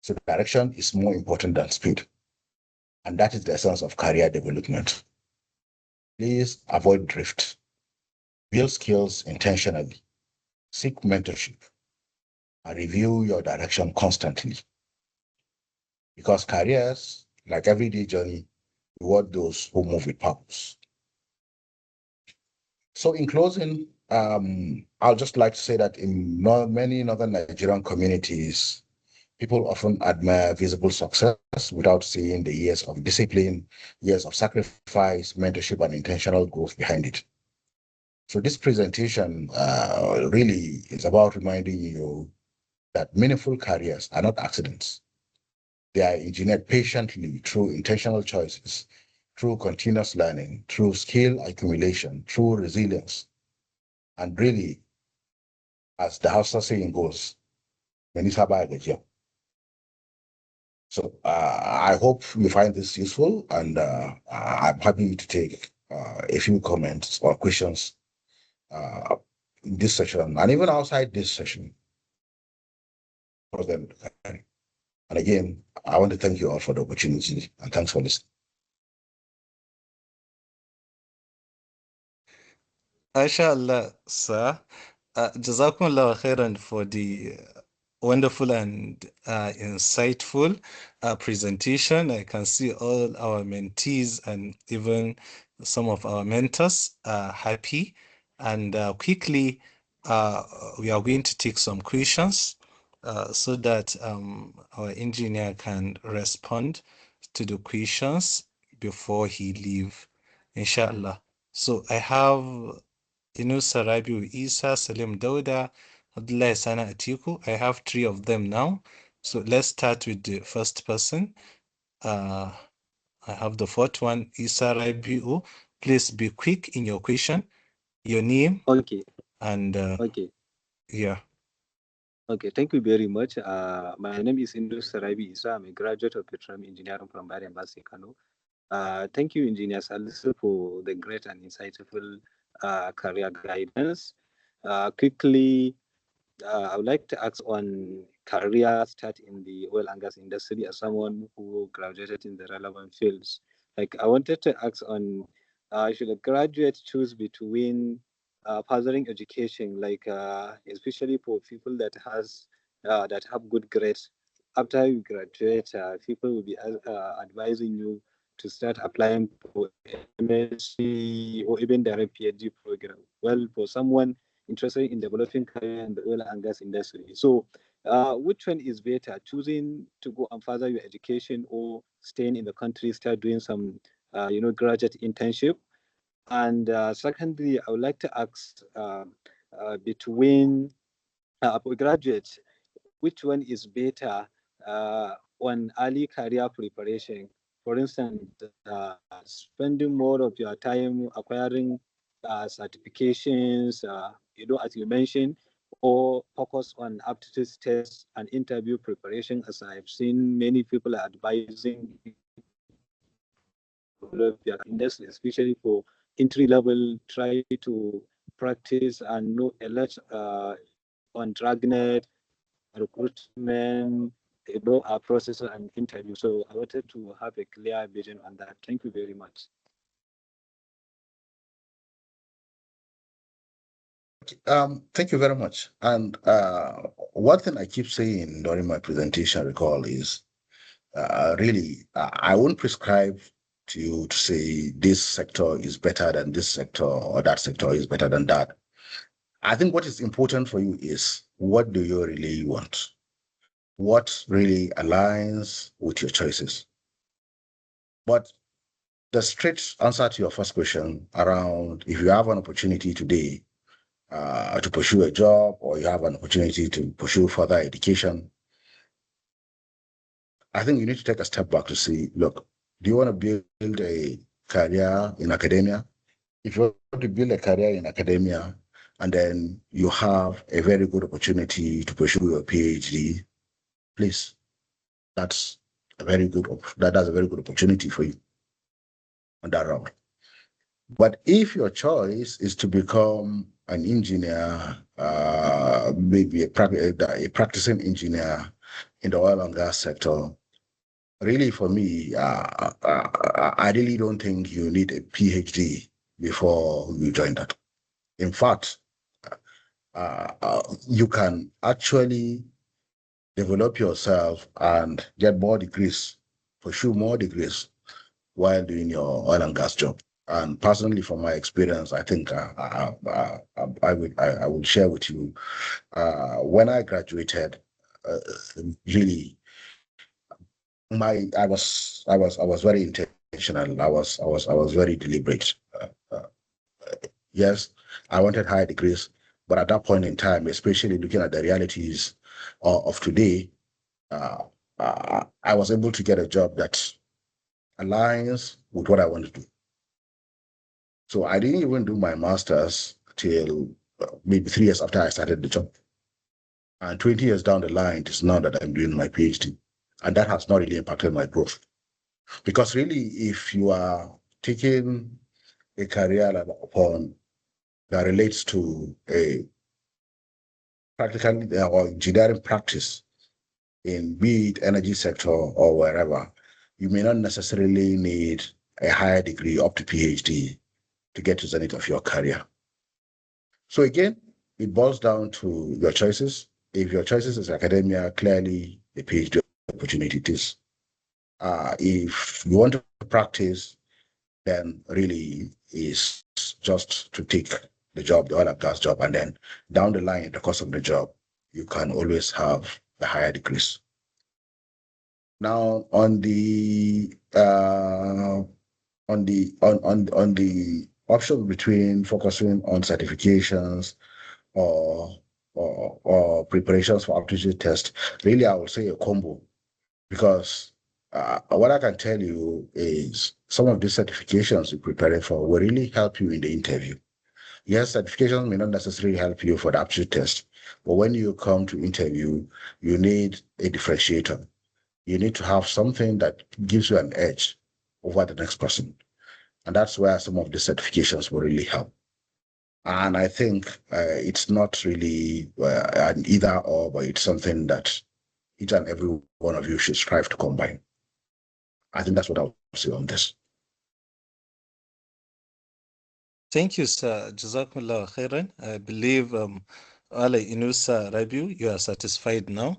So direction is more important than speed. And that is the essence of career development. Please avoid drift. Build skills intentionally. Seek mentorship. And review your direction constantly. Because careers, like everyday journey, reward those who move with purpose. So in closing, I'll just like to say that in many northern Nigerian communities, people often admire visible success without seeing the years of discipline, years of sacrifice, mentorship, and intentional growth behind it. So this presentation really is about reminding you that meaningful careers are not accidents. They are engineered patiently through intentional choices, through continuous learning, through skill accumulation, through resilience. And really, as the Hausa saying goes, "Menisa ba gajiya." So I hope you find this useful, and I'm happy to take a few comments or questions in this session, and even outside this session. And again, I want to thank you all for the opportunity, and thanks for listening. MashaAllah, sir. Jazakumullah khairan for the wonderful and insightful presentation. I can see all our mentees and even some of our mentors are happy. And quickly, we are going to take some questions so that our engineer can respond to the questions before he leave, inshallah. So I have Inusa Rabiu Isa, Salim Dauda, Abdullah Sana Atiku. I have 3 of them now. So let's start with the first person. I have the fourth one, Isa Rabiu. Please be quick in your question, your name. Okay. And okay. Yeah. Okay, thank you very much. My name is Indus Sarabi Isa. I'm a graduate of petroleum engineering from Bari Embassy, Kano. Thank you, Engineer Salisu, for the great and insightful career guidance. Quickly, I would like to ask on career start in the oil and gas industry as someone who graduated in the relevant fields. Like, I wanted to ask on should a graduate choose between furthering education, like especially for people that has that have good grades. After you graduate, people will be advising you to start applying for MSc or even direct PhD program. Well, for someone interested in developing career in the oil and gas industry. So, which one is better? Choosing to go and further your education or staying in the country, start doing some, graduate internship? And secondly, I would like to ask between graduates, which one is better on early career preparation? For instance, spending more of your time acquiring certifications, as you mentioned, or focus on aptitude tests and interview preparation, as I've seen many people are advising industry, especially for entry level, try to practice and know a lot on Dragnet, recruitment, our process and interview. So I wanted to have a clear vision on that. Thank you very much. Thank you very much. And one thing I keep saying during my presentation, recall, is really, I won't prescribe to you to say this sector is better than this sector or that sector is better than that. I think what is important for you is, what do you really want? What really aligns with your choices? But the straight answer to your first question around, if you have an opportunity today to pursue a job, or you have an opportunity to pursue further education, I think you need to take a step back to see, look, do you want to build a career in academia? If you want to build a career in academia and then you have a very good opportunity to pursue your PhD, please, that's a very good opportunity for you on that route. But if your choice is to become an engineer, maybe a practicing engineer in the oil and gas sector, really, for me, I really don't think you need a PhD before you join that. In fact, you can actually develop yourself and get more degrees, pursue more degrees while doing your oil and gas job. And personally, from my experience, I think I will share with you. When I graduated, really, I was very intentional. I was very deliberate. Yes, I wanted higher degrees, but at that point in time, especially looking at the realities of today, I was able to get a job that aligns with what I want to do. So I didn't even do my master's till maybe 3 years after I started the job. And 20 years down the line, it is now that I'm doing my PhD. And that has not really impacted my growth. Because really, if you are taking a career that relates to a practical or engineering practice in, be it energy sector or wherever, you may not necessarily need a higher degree up to PhD to get to the zenith of your career. So again, it boils down to your choices. If your choices is academia, clearly a PhD opportunity it is. If you want to practice, then really is just to take the job, the oil and gas job, and then down the line, the course of the job, you can always have the higher degrees. Now, on the option between focusing on certifications or preparations for aptitude test, really, I would say a combo, because what I can tell you is some of these certifications you're preparing for will really help you in the interview. Yes, certifications may not necessarily help you for the aptitude test, but when you come to interview, you need a differentiator. You need to have something that gives you an edge over the next person. And that's where some of the certifications will really help. And I think it's not really an either or, but it's something that each and every one of you should strive to combine. I think that's what I'll say on this. Thank you, sir. Jazakumullah khairan. I believe Ale Inusa Rabiu, you are satisfied now.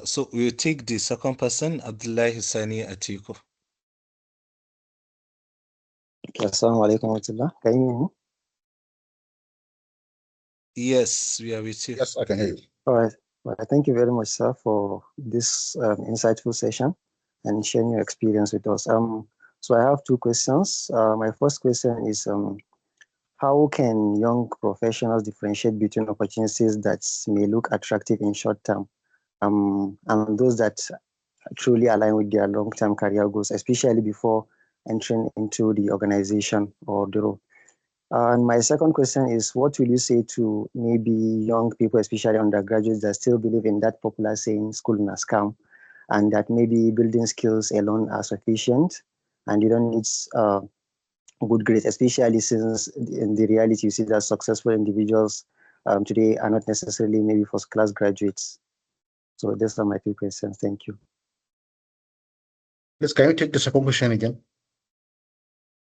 So we'll take the second person, Abdullahi Sani Atiku. Assalamu alaikum wa rahmatullah. Can you hear me? Yes, we are with you. Yes, I can hear you. All right. Well, thank you very much, sir, for this insightful session and sharing your experience with us. So I have two questions. My first question is, how can young professionals differentiate between opportunities that may look attractive in short term, and those that truly align with their long-term career goals, especially before entering into the organization or the role? And my second question is, what will you say to maybe young people, especially undergraduates, that still believe in that popular saying, school in a scam, and that maybe building skills alone are sufficient and you don't need good grades, especially since in the reality you see that successful individuals today are not necessarily maybe first-class graduates. So those are my two questions. Thank you. Yes, can you take the second question again?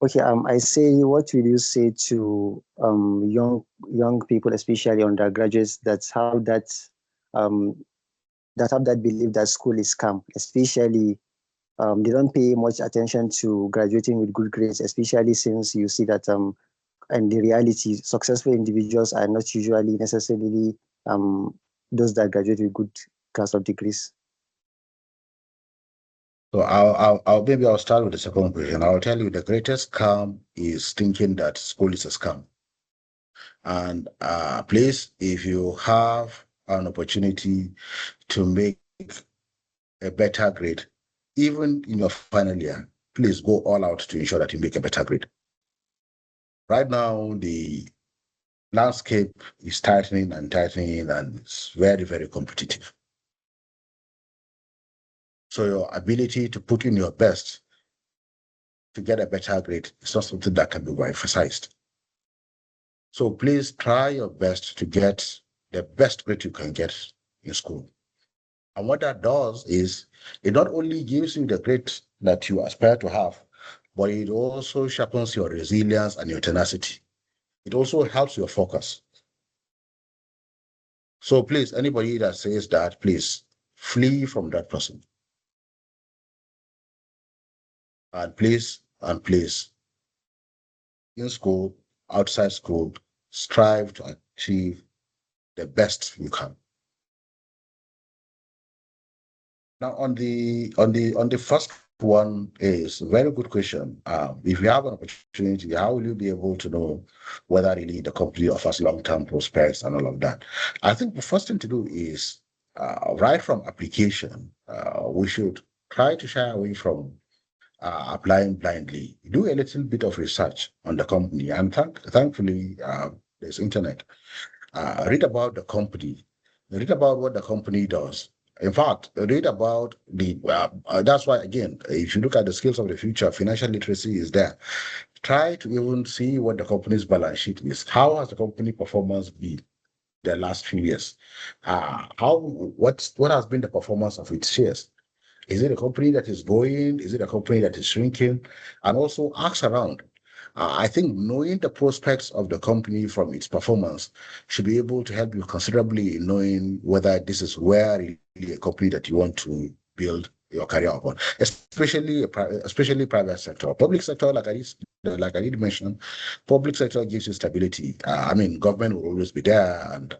Okay, I say, what will you say to young people, especially undergraduates, that have that belief that school is scam, especially they don't pay much attention to graduating with good grades, especially since you see that and the reality, successful individuals are not usually necessarily those that graduate with good class of degrees. So maybe I'll start with the second question. I'll tell you the greatest scam is thinking that school is a scam. And please, if you have an opportunity to make a better grade, even in your final year, please go all out to ensure that you make a better grade. Right now, the landscape is tightening and tightening, and it's very, very competitive. So your ability to put in your best to get a better grade is not something that can be emphasized. So please try your best to get the best grade you can get in school. And what that does is it not only gives you the grade that you aspire to have, but it also sharpens your resilience and your tenacity. It also helps your focus. So please, anybody that says that, please flee from that person. And please, in school, outside school, strive to achieve the best you can. Now, on the first one is a very good question. If you have an opportunity, how will you be able to know whether really the company offers long-term prospects and all of that? I think the first thing to do is right from application, we should try to shy away from applying blindly. Do a little bit of research on the company, and thankfully, there's internet. Read about the company, read about what the company does. In fact, read about that's why, again, if you look at the skills of the future, financial literacy is there. Try to even see what the company's balance sheet is. How has the company performance been the last few years? What has been the performance of its shares? Is it a company that is growing? Is it a company that is shrinking? And also ask around. I think knowing the prospects of the company from its performance should be able to help you considerably in knowing whether this is where really a company that you want to build your career upon, especially private sector. Public sector, like I did mention, public sector gives you stability. Government will always be there, and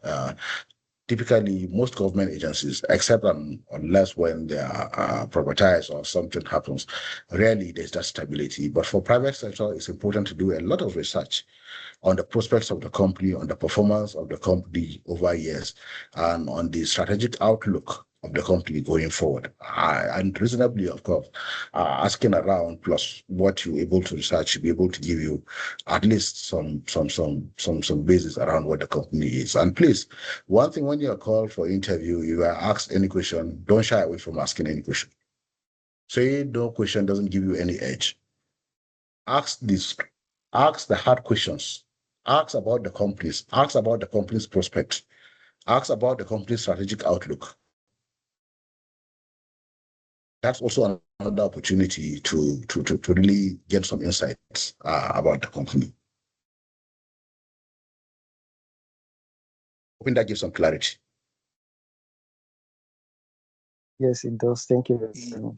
typically most government agencies, except unless when they are privatized or something happens, rarely there's that stability. But for private sector, it's important to do a lot of research on the prospects of the company, on the performance of the company over years, and on the strategic outlook of the company going forward. And reasonably, of course, asking around plus what you're able to research should be able to give you at least some basis around what the company is. And please, one thing, when you're called for interview, you are asked any question, don't shy away from asking any question. Saying no question doesn't give you any edge. Ask the hard questions. Ask about the companies. Ask about the company's prospects. Ask about the company's strategic outlook. That's also another opportunity to really get some insights about the company. Hoping that gives some clarity. Yes, it does. Thank you very much.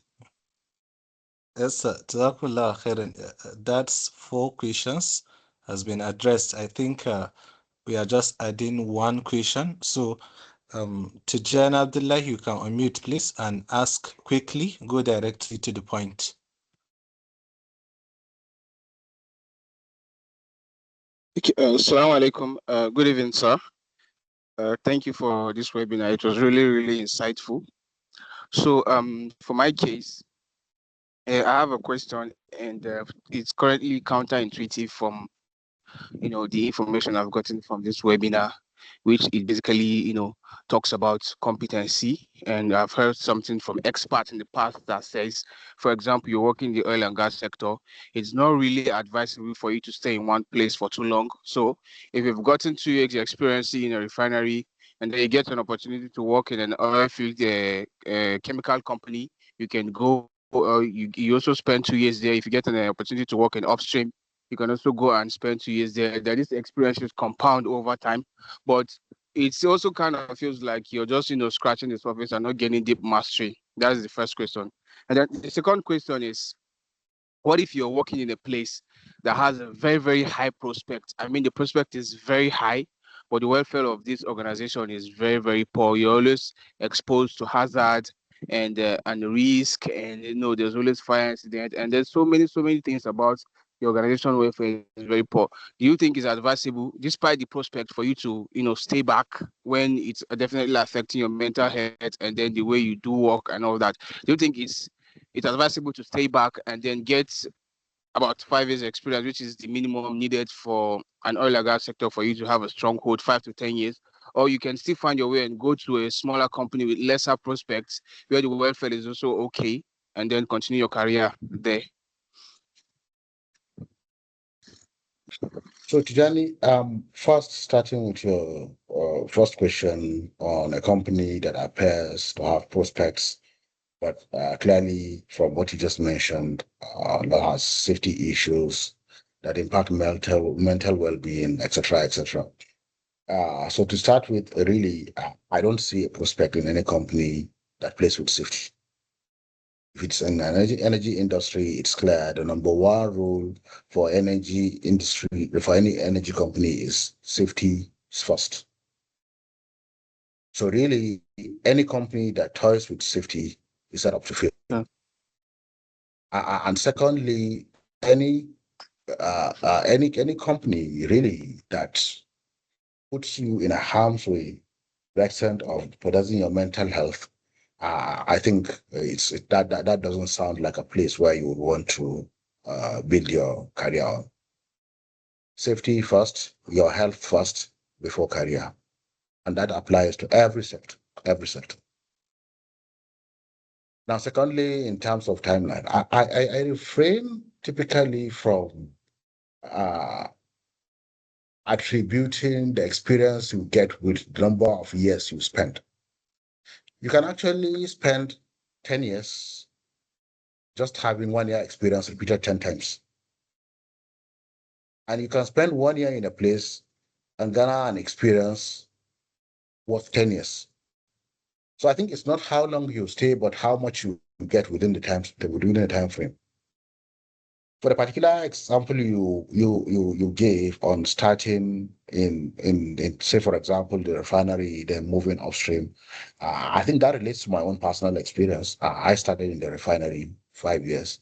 Yes, sir. Jazakallah khairan. That's 4 questions has been addressed. I think we are just adding 1 question. So, Tijan Abdullah, you can unmute, please, and ask quickly. Go directly to the point. Assalamu alaikum. Good evening, sir. Thank you for this webinar. It was really, really insightful. So, for my case, I have a question, and it's currently counterintuitive from, the information I've gotten from this webinar, which it basically, talks about competency. And I've heard something from experts in the past that says, for example, you're working in the oil and gas sector, it's not really advisable for you to stay in one place for too long. So if you've gotten 2 years experience in a refinery, and then you get an opportunity to work in an oil field chemical company, you can go, you also spend 2 years there. If you get an opportunity to work in upstream, you can also go and spend 2 years there. That this experience is compound over time, but it also kind of feels like you're just, scratching the surface and not getting deep mastery. That is the first question. And then the second question is, what if you're working in a place that has a very, very high prospect? I mean, the prospect is very high, but the welfare of this organization is very, very poor. You're always exposed to hazard and risk, and there's always fire incident, and there's so many things about the organization welfare is very poor. Do you think it's advisable, despite the prospect, for you to stay back when it's definitely affecting your mental health and then the way you do work and all that? Do you think it's advisable to stay back and then get about 5 years experience, which is the minimum needed for an oil and gas sector for you to have a stronghold, 5 to 10 years? Or you can still find your way and go to a smaller company with lesser prospects where the welfare is also okay, and then continue your career there. So Tijani, first starting with your first question on a company that appears to have prospects, but clearly from what you just mentioned, that has safety issues that impact mental well-being, etc., etc. So to start with, really, I don't see a prospect in any company that plays with safety. If it's an energy industry, it's clear the number 1 rule for energy industry, for any energy company, is safety is first. So really, any company that toys with safety is set up to fail. Yeah. And secondly, any company really that puts you in a harm's way, the extent of possessing your mental health, I think that doesn't sound like a place where you would want to build your career on. Safety first, your health first before career, and that applies to every sector. Every sector. Now, secondly, in terms of timeline, I refrain typically from attributing the experience you get with the number of years you spend. You can actually spend 10 years just having 1 year experience repeated 10 times. And you can spend 1 year in a place and garner an experience worth 10 years. So I think it's not how long you stay, but how much you get within the time frame. For the particular example you gave on starting in say, for example, the refinery, then moving upstream, I think that relates to my own personal experience. I started in the refinery 5 years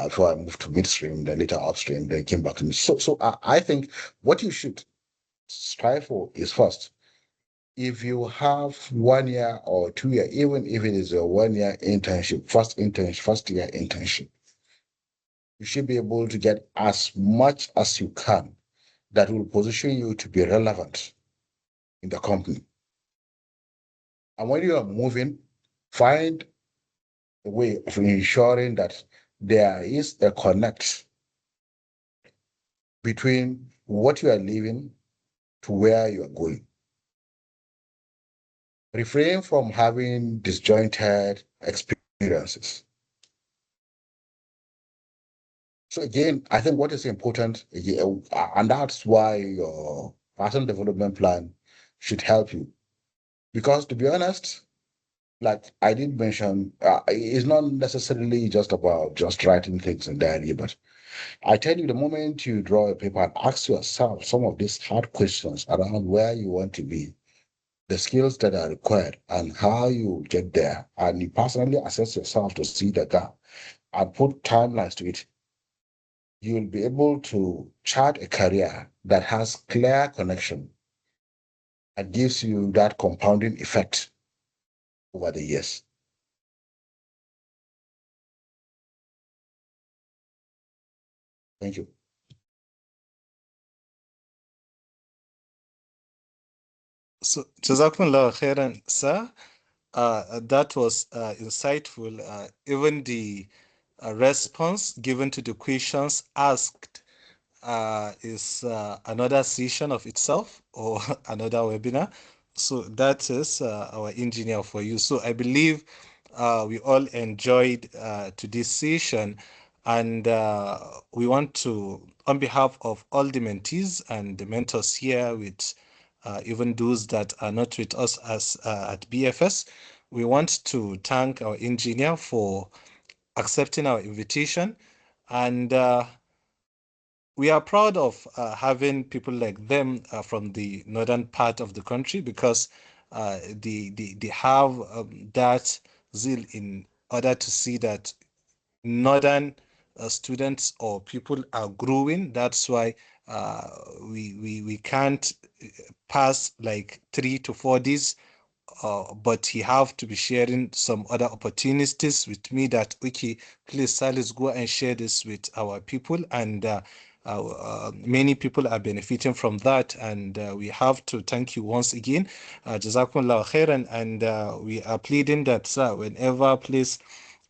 before I moved to midstream, then later upstream, then came back to me. So I think what you should strive for is first, if you have 1 year or 2 year, even if it is a 1 year internship, first year internship, you should be able to get as much as you can that will position you to be relevant in the company. And when you are moving, find a way of ensuring that there is a connect between what you are leaving to where you are going. Refrain from having disjointed experiences. So again, I think what is important, and that's why your personal development plan should help you. Because to be honest, like I did mention, it's not necessarily just about just writing things in diary, but I tell you, the moment you draw a paper and ask yourself some of these hard questions around where you want to be, the skills that are required, and how you get there, and you personally assess yourself to see the gap and put timelines to it, you will be able to chart a career that has clear connection and gives you that compounding effect over the years. Thank you. So, Jazakumullah khairan, sir. That was insightful. Even the response given to the questions asked is another session of itself or another webinar. So that is our engineer for you. So I believe we all enjoyed today's session, and we want to, on behalf of all the mentees and the mentors here, with even those that are not with us as at BFS, we want to thank our engineer for accepting our invitation, and we are proud of having people like them from the northern part of the country, because they have that zeal in order to see that northern students or people are growing. That's why we can't pass like 3 to 4 days, but he have to be sharing some other opportunities with me that, okay, please Salis, go and share this with our people, and many people are benefiting from that, and we have to thank you once again. Jazakumullah khairan, and we are pleading that, sir, whenever, please,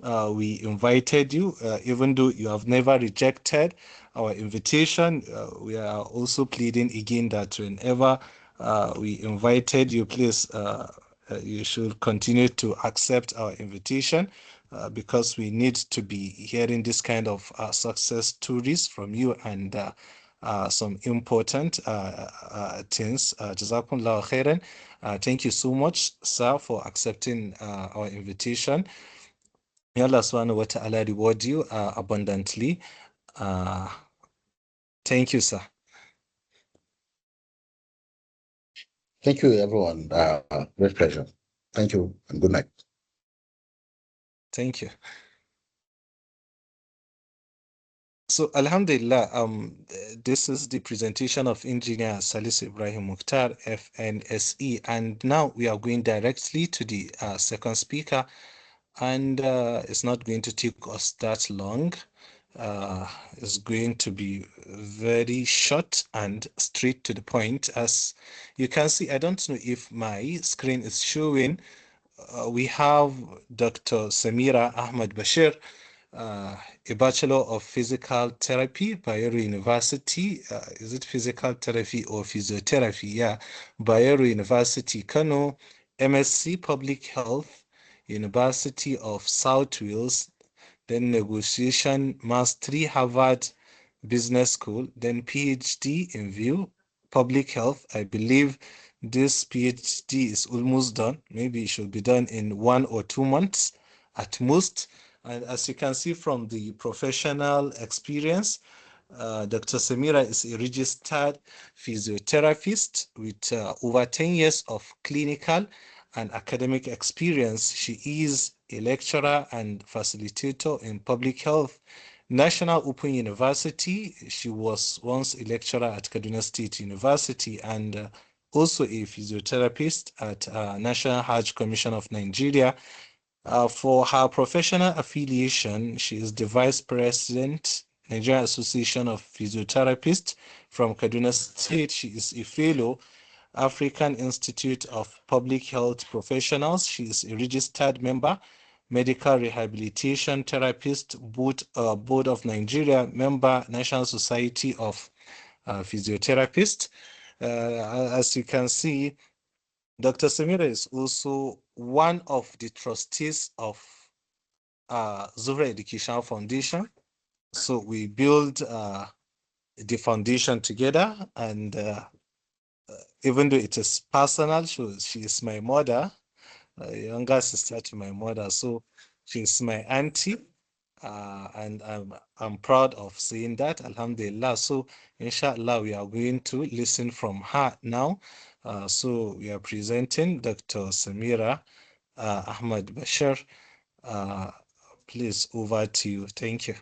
we invited you, even though you have never rejected our invitation, we are also pleading again that whenever we invited you, please, you should continue to accept our invitation, because we need to be hearing this kind of success stories from you, and some important things. Jazakumullah khairan. Thank you so much, sir, for accepting our invitation. May Allah subhanahu wa ta'ala reward you abundantly. Thank you, sir. Thank you, everyone. Great pleasure. Thank you, and good night. Thank you. So, Alhamdulillah, this is the presentation of Engineer Salis Ibrahim Mukhtar, FNSE, and now we are going directly to the second speaker, and it's not going to take us that long. It's going to be very short and straight to the point. As you can see, I don't know if my screen is showing. We have Dr. Samira Ahmad Bashir, a Bachelor of Physical Therapy, Bayero University. Is it Physical Therapy or Physiotherapy? Yeah, Bayero University, Kano, MSc Public Health, University of South Wales, then Negotiation Mastery, Harvard Business School, then PhD in View, Public Health. I believe this PhD is almost done. Maybe it should be done in 1 or 2 months at most. And as you can see from the professional experience, Dr. Samira is a registered physiotherapist with over 10 years of clinical and academic experience. She is a lecturer and facilitator in public health, National Open University. She was once a lecturer at Kaduna State University, and also a physiotherapist at National Hajj Commission of Nigeria. For her professional affiliation, she is the Vice President, Nigerian Association of Physiotherapists from Kaduna State. She is a fellow, African Institute of Public Health Professionals. She is a registered member, Medical Rehabilitation Therapist, Board of Nigeria, member, National Society of Physiotherapists. As you can see, Dr. Samira is also one of the trustees of Zuhra Educational Foundation. So we build the foundation together, and even though it is personal, she is my mother, younger sister to my mother. So she's my auntie. And I'm proud of saying that, alhamdulillah. So inshallah, we are going to listen from her now. So we are presenting Dr. Samira Ahmad Bashir. Please, over to you. Thank you.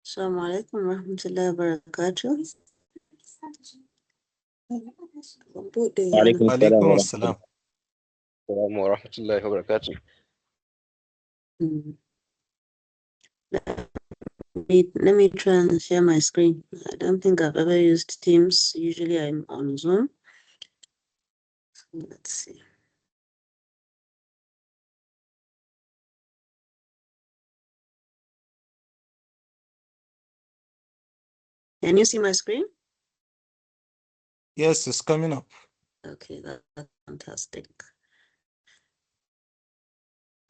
Assalamu alaikum warahmatullahi wabarakatuh. وعليكم السلام Alaikum ورحمة assalam. الله وبركاته. Let me try and share my screen. I don't think I've ever used Teams. Usually I'm on Zoom. So let's see. Can you see my screen? Yes, it's coming up. Okay, that's fantastic.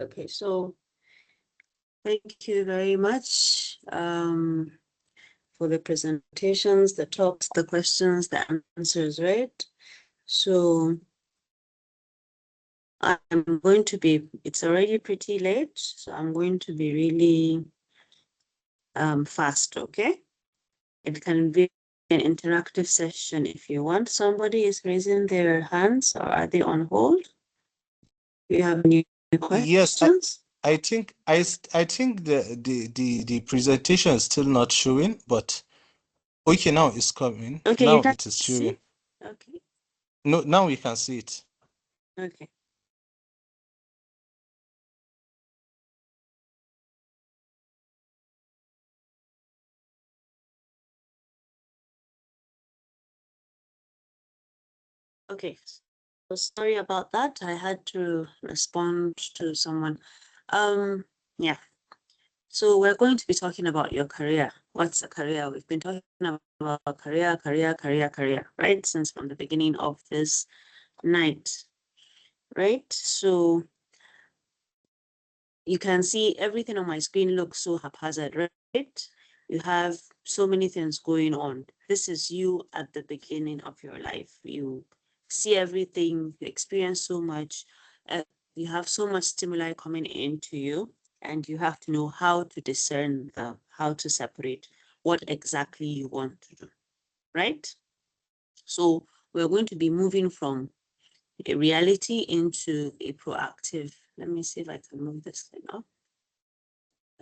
Okay, so thank you very much for the presentations, the talks, the questions, the answers, right? So I'm going to be, it's already pretty late, so I'm going to be really fast, okay? It can be an interactive session if you want. Somebody is raising their hands, or are they on hold? Do you have any questions? Yes, I think the presentation is still not showing, but okay, now it's coming. Okay, now you can it is see? showing. Okay. No, now we can see it. Okay. Okay, so sorry about that. I had to respond to someone. Yeah. So we're going to be talking about your career. What's a career? We've been talking about career, right? Since from the beginning of this night, right? So you can see everything on my screen looks so haphazard, right? You have so many things going on. This is you at the beginning of your life. You see everything, you experience so much, you have so much stimuli coming into you, and you have to know how to discern how to separate what exactly you want to do, right? So we're going to be moving from a reality into a proactive. Let me see if I can move this thing up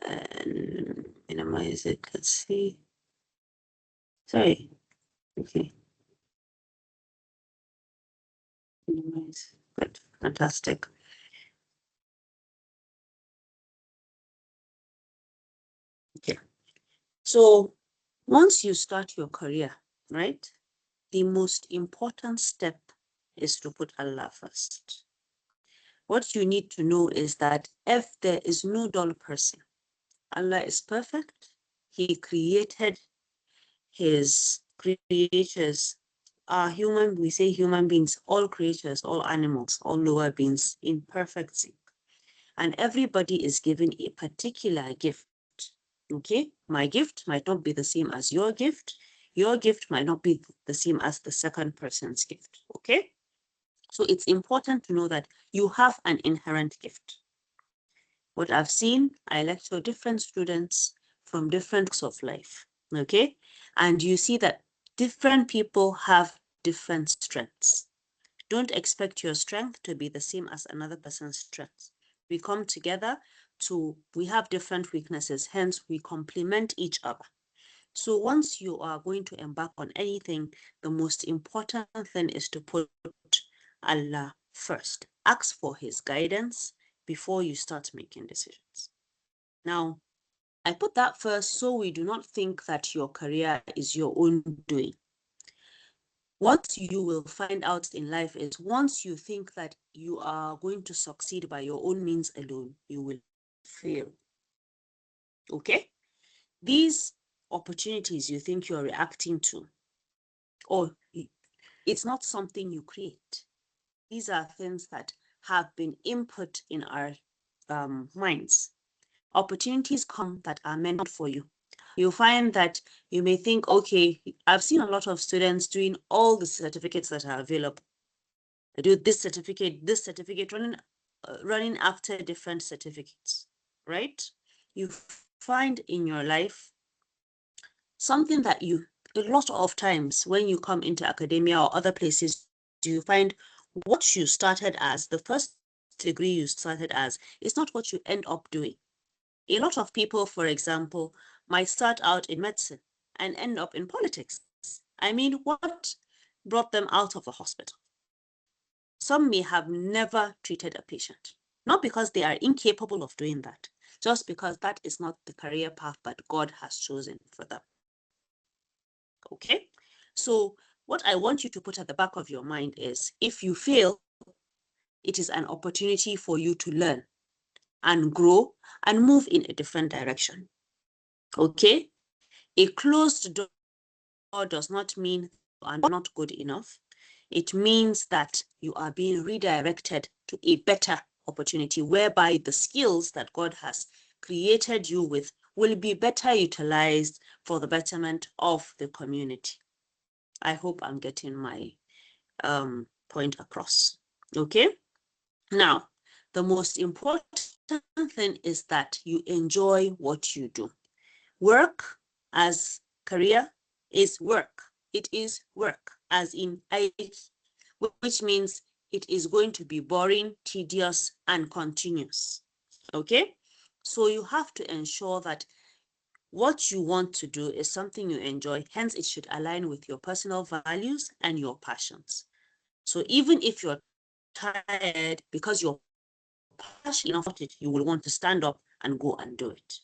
and minimize it. Let's see. Sorry. Okay. Minimize. Good. Fantastic. Okay. So once you start your career, right, the most important step is to put Allah first. What you need to know is that if there is no dull person, Allah is perfect. He created his creatures, we say human beings, all creatures, all animals, all lower beings in perfect sync. And everybody is given a particular gift. Okay, my gift might not be the same as your gift. Your gift might not be the same as the second person's gift. Okay, so it's important to know that you have an inherent gift. What I've seen, I lecture different students from different walks of life. Okay, and you see that different people have different strengths. Don't expect your strength to be the same as another person's strength. We come together we have different weaknesses, hence we complement each other. So once you are going to embark on anything, the most important thing is to put Allah first. Ask for his guidance before you start making decisions. Now, I put that first so we do not think that your career is your own doing. What you will find out in life is once you think that you are going to succeed by your own means alone, you will fail. Okay? These opportunities you think you're reacting to, or it's not something you create. these are things that have been input in our minds. Opportunities come that are meant for you. You'll find that you may think, okay, I've seen a lot of students doing all the certificates that are available. I do this certificate, running after different certificates, right? You find in your life something that a lot of times when you come into academia or other places, you find what you started as, the first degree you started as, is not what you end up doing. A lot of people, for example, might start out in medicine and end up in politics. I mean, what brought them out of the hospital? Some may have never treated a patient, not because they are incapable of doing that, just because that is not the career path that God has chosen for them. Okay? So what I want you to put at the back of your mind is, if you fail, it is an opportunity for you to learn and grow and move in a different direction. Okay? A closed door does not mean you are not good enough. It means that you are being redirected to a better opportunity whereby the skills that God has created you with will be better utilized for the betterment of the community. I hope I'm getting my point across. Okay? Now, the most important thing is that you enjoy what you do. Work as career is work. It is work, as in IT, which means it is going to be boring, tedious, and continuous. Okay? So you have to ensure that what you want to do is something you enjoy, hence it should align with your personal values and your passions. So even if you're tired, because you're passionate about it, you will want to stand up and go and do it.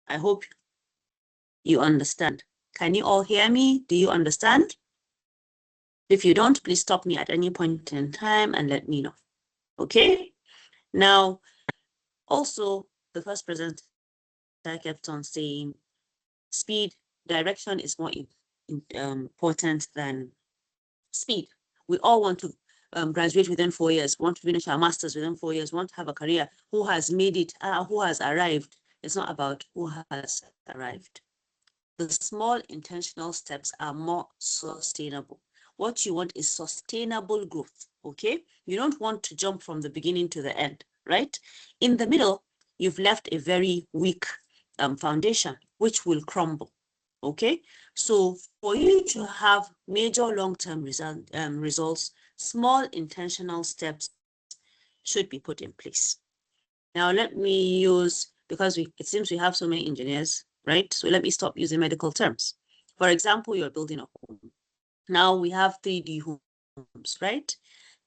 I hope you understand. Can you all hear me? Do you understand? If you don't, please stop me at any point in time and let me know. Okay? Now, also, the first presenter kept on saying speed, direction is more important than speed. We all want to graduate within 4 years, want to finish our masters within 4 years, want to have a career. Who has made it, who has arrived? It's not about who has arrived. The small intentional steps are more sustainable. What you want is sustainable growth, okay? You don't want to jump from the beginning to the end, right? In the middle, you've left a very weak foundation, which will crumble, okay? So for you to have major long-term results, small intentional steps should be put in place. Now let me use, because it seems we have so many engineers, right? So let me stop using medical terms. For example, you're building a home. Now we have 3D homes, right?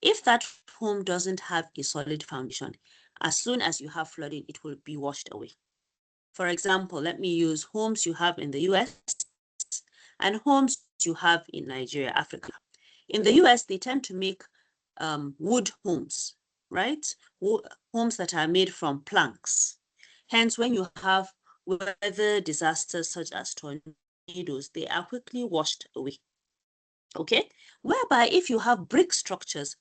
If that home doesn't have a solid foundation, as soon as you have flooding, it will be washed away. For example, let me use homes you have in the US and homes you have in Nigeria, Africa. In the US, they tend to make wood homes, right? Homes that are made from planks. Hence, when you have weather disasters such as tornadoes, they are quickly washed away. Okay? Whereby if you have brick structures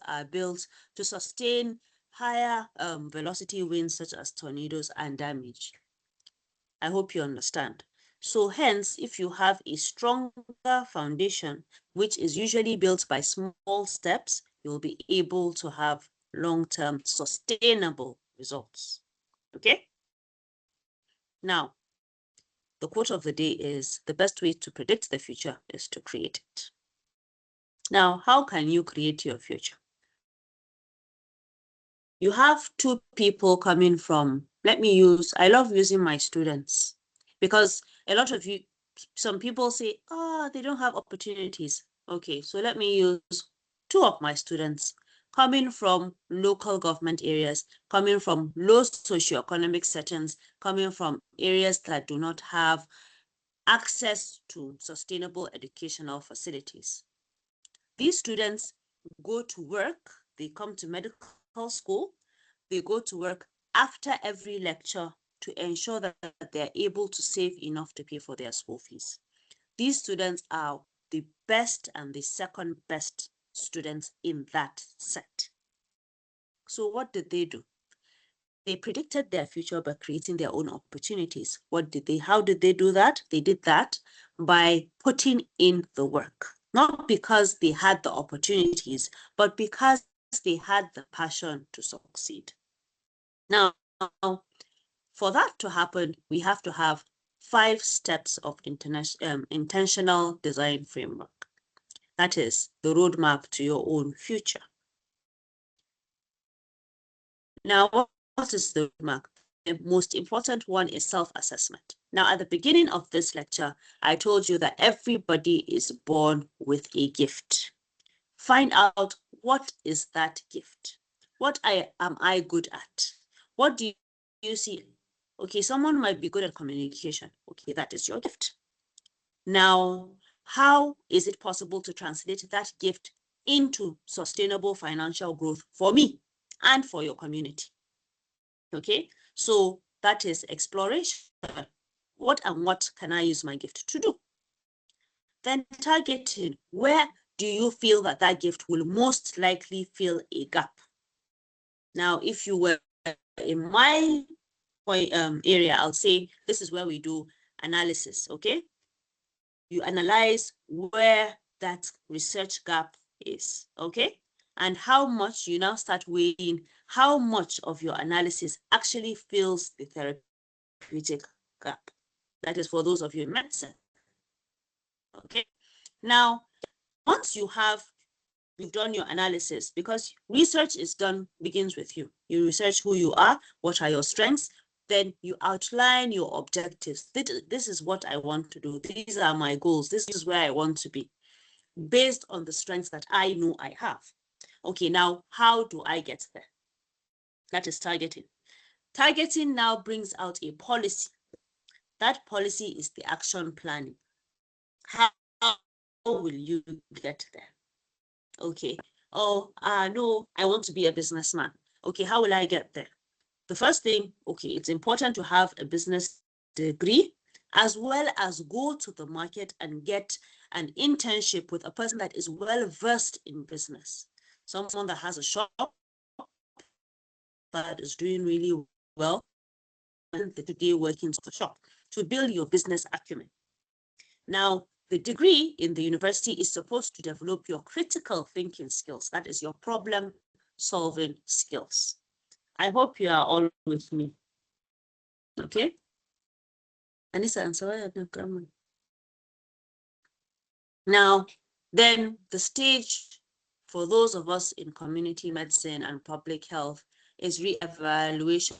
are built to sustain higher velocity winds such as tornadoes and damage. I hope you understand. So hence, if you have a stronger foundation, which is usually built by small steps, you'll be able to have long-term sustainable results. Okay? Now, the quote of the day is, the best way to predict the future is to create it. Now, how can you create your future? You have two people coming from, I love using my students, because a lot of you, some people say, they don't have opportunities. Okay, so let me use two of my students coming from local government areas, coming from low socioeconomic settings, coming from areas that do not have access to sustainable educational facilities. These students go to work, they come to medical school, they go to work after every lecture to ensure that they're able to save enough to pay for their school fees. These students are the best and the second best students in that set. So what did they do? They predicted their future by creating their own opportunities. How did they do that? They did that by putting in the work, not because they had the opportunities, but because they had the passion to succeed. Now, for that to happen, we have to have 5 steps of intentional design framework. That is the roadmap to your own future. Now, what is the roadmap? The most important one is self-assessment. Now, at the beginning of this lecture, I told you that everybody is born with a gift. Find out, what is that gift? What am I good at? What do you see? Okay, someone might be good at communication. Okay, that is your gift. Now, how is it possible to translate that gift into sustainable financial growth for me and for your community? Okay, so that is exploration. What can I use my gift to do? Then targeting, where do you feel that gift will most likely fill a gap? Now, if you were in my area, I'll say this is where we do analysis, okay? You analyze where that research gap is, okay? And how much you now start weighing how much of your analysis actually fills the therapeutic gap. That is for those of you in medicine, okay? Now, once you've done your analysis, because research begins with you. You research who you are, what are your strengths, then you outline your objectives. This is what I want to do. These are my goals. This is where I want to be, based on the strengths that I know I have. Okay, now how do I get there? That is targeting. Targeting now brings out a policy. That policy is the action planning. How will you get there? Okay. Oh, no, I want to be a businessman. Okay, how will I get there? The first thing, okay, it's important to have a business degree, as well as go to the market and get an internship with a person that is well versed in business. Someone that has a shop that is doing really well, and today working to the shop, to build your business acumen. Now, the degree in the university is supposed to develop your critical thinking skills. That is your problem-solving skills. I hope you are all with me. Okay? Anissa, answer. Now, then the stage for those of us in community medicine and public health is re-evaluation.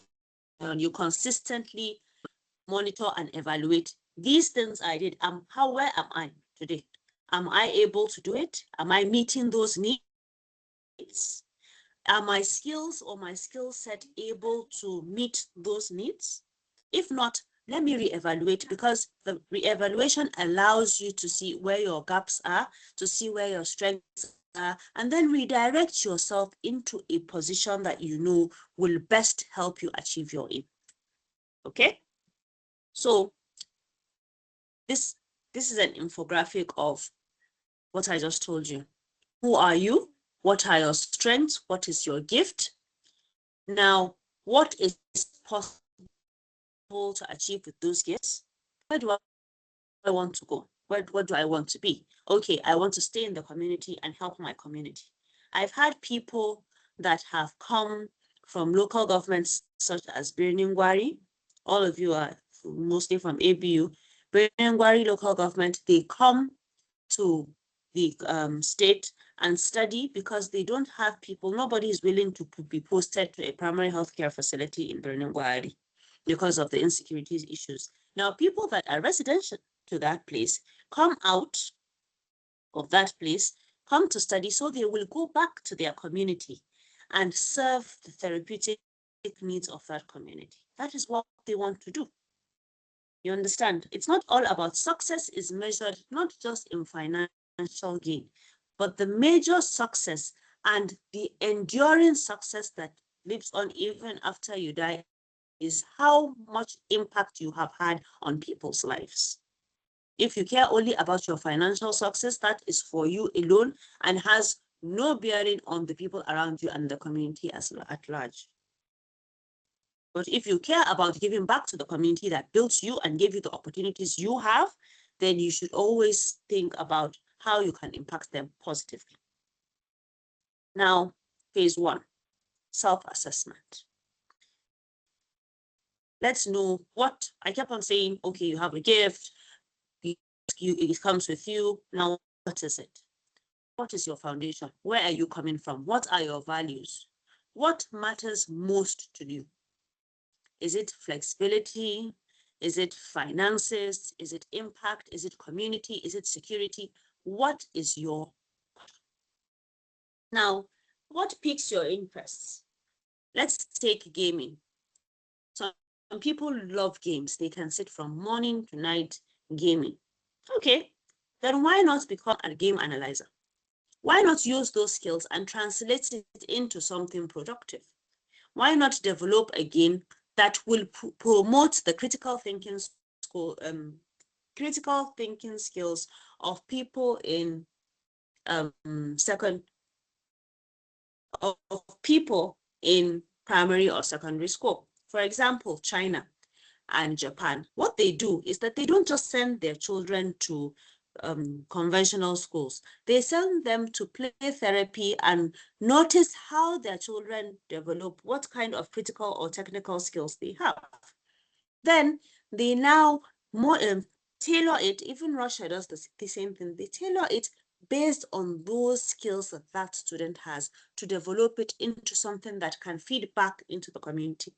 You consistently monitor and evaluate these things I did. Where am I today? Am I able to do it? Am I meeting those needs? Are my skills or my skill set able to meet those needs? If not, let me reevaluate, because the reevaluation allows you to see where your gaps are, to see where your strengths are, and then redirect yourself into a position that you know will best help you achieve your aim. Okay? So this is an infographic of what I just told you. Who are you? What are your strengths? What is your gift? Now, what is possible to achieve with those gifts? Where do I want to go? What do I want to be? Okay, I want to stay in the community and help my community. I've had people that have come from local governments such as Birnin Gwari. All of you are mostly from ABU. Birnin Gwari local government, they come to the state and study because they don't have people. Nobody is willing to be posted to a primary healthcare facility in Birnin Gwari because of the insecurities issues. Now, people that are residential to that place come out of that place, come to study, so they will go back to their community and serve the therapeutic needs of that community. That is what they want to do. You understand? It's not all about success is measured not just in financial gain, but the major success and the enduring success that lives on even after you die is how much impact you have had on people's lives. If you care only about your financial success, that is for you alone and has no bearing on the people around you and the community at large. But if you care about giving back to the community that built you and gave you the opportunities you have, then you should always think about how you can impact them positively. Now, phase 1, self-assessment. Let's know what I kept on saying. Okay, you have a gift, it comes with you. Now, what is it? What is your foundation? Where are you coming from? What are your values? What matters most to you? Is it flexibility? Is it finances? Is it impact? Is it community? Is it security? What is your... Now, what piques your interests? Let's take gaming. Some people love games. They can sit from morning to night gaming. Okay, then why not become a game analyzer? Why not use those skills and translate it into something productive? Why not develop a game that will promote the critical thinking skills of people in primary or secondary school? For example, China and Japan, what they do is that they don't just send their children to conventional schools. They send them to play therapy and notice how their children develop, what kind of critical or technical skills they have. Then they now tailor it. Even Russia does the same thing. They tailor it based on those skills that that student has to develop it into something that can feed back into the community.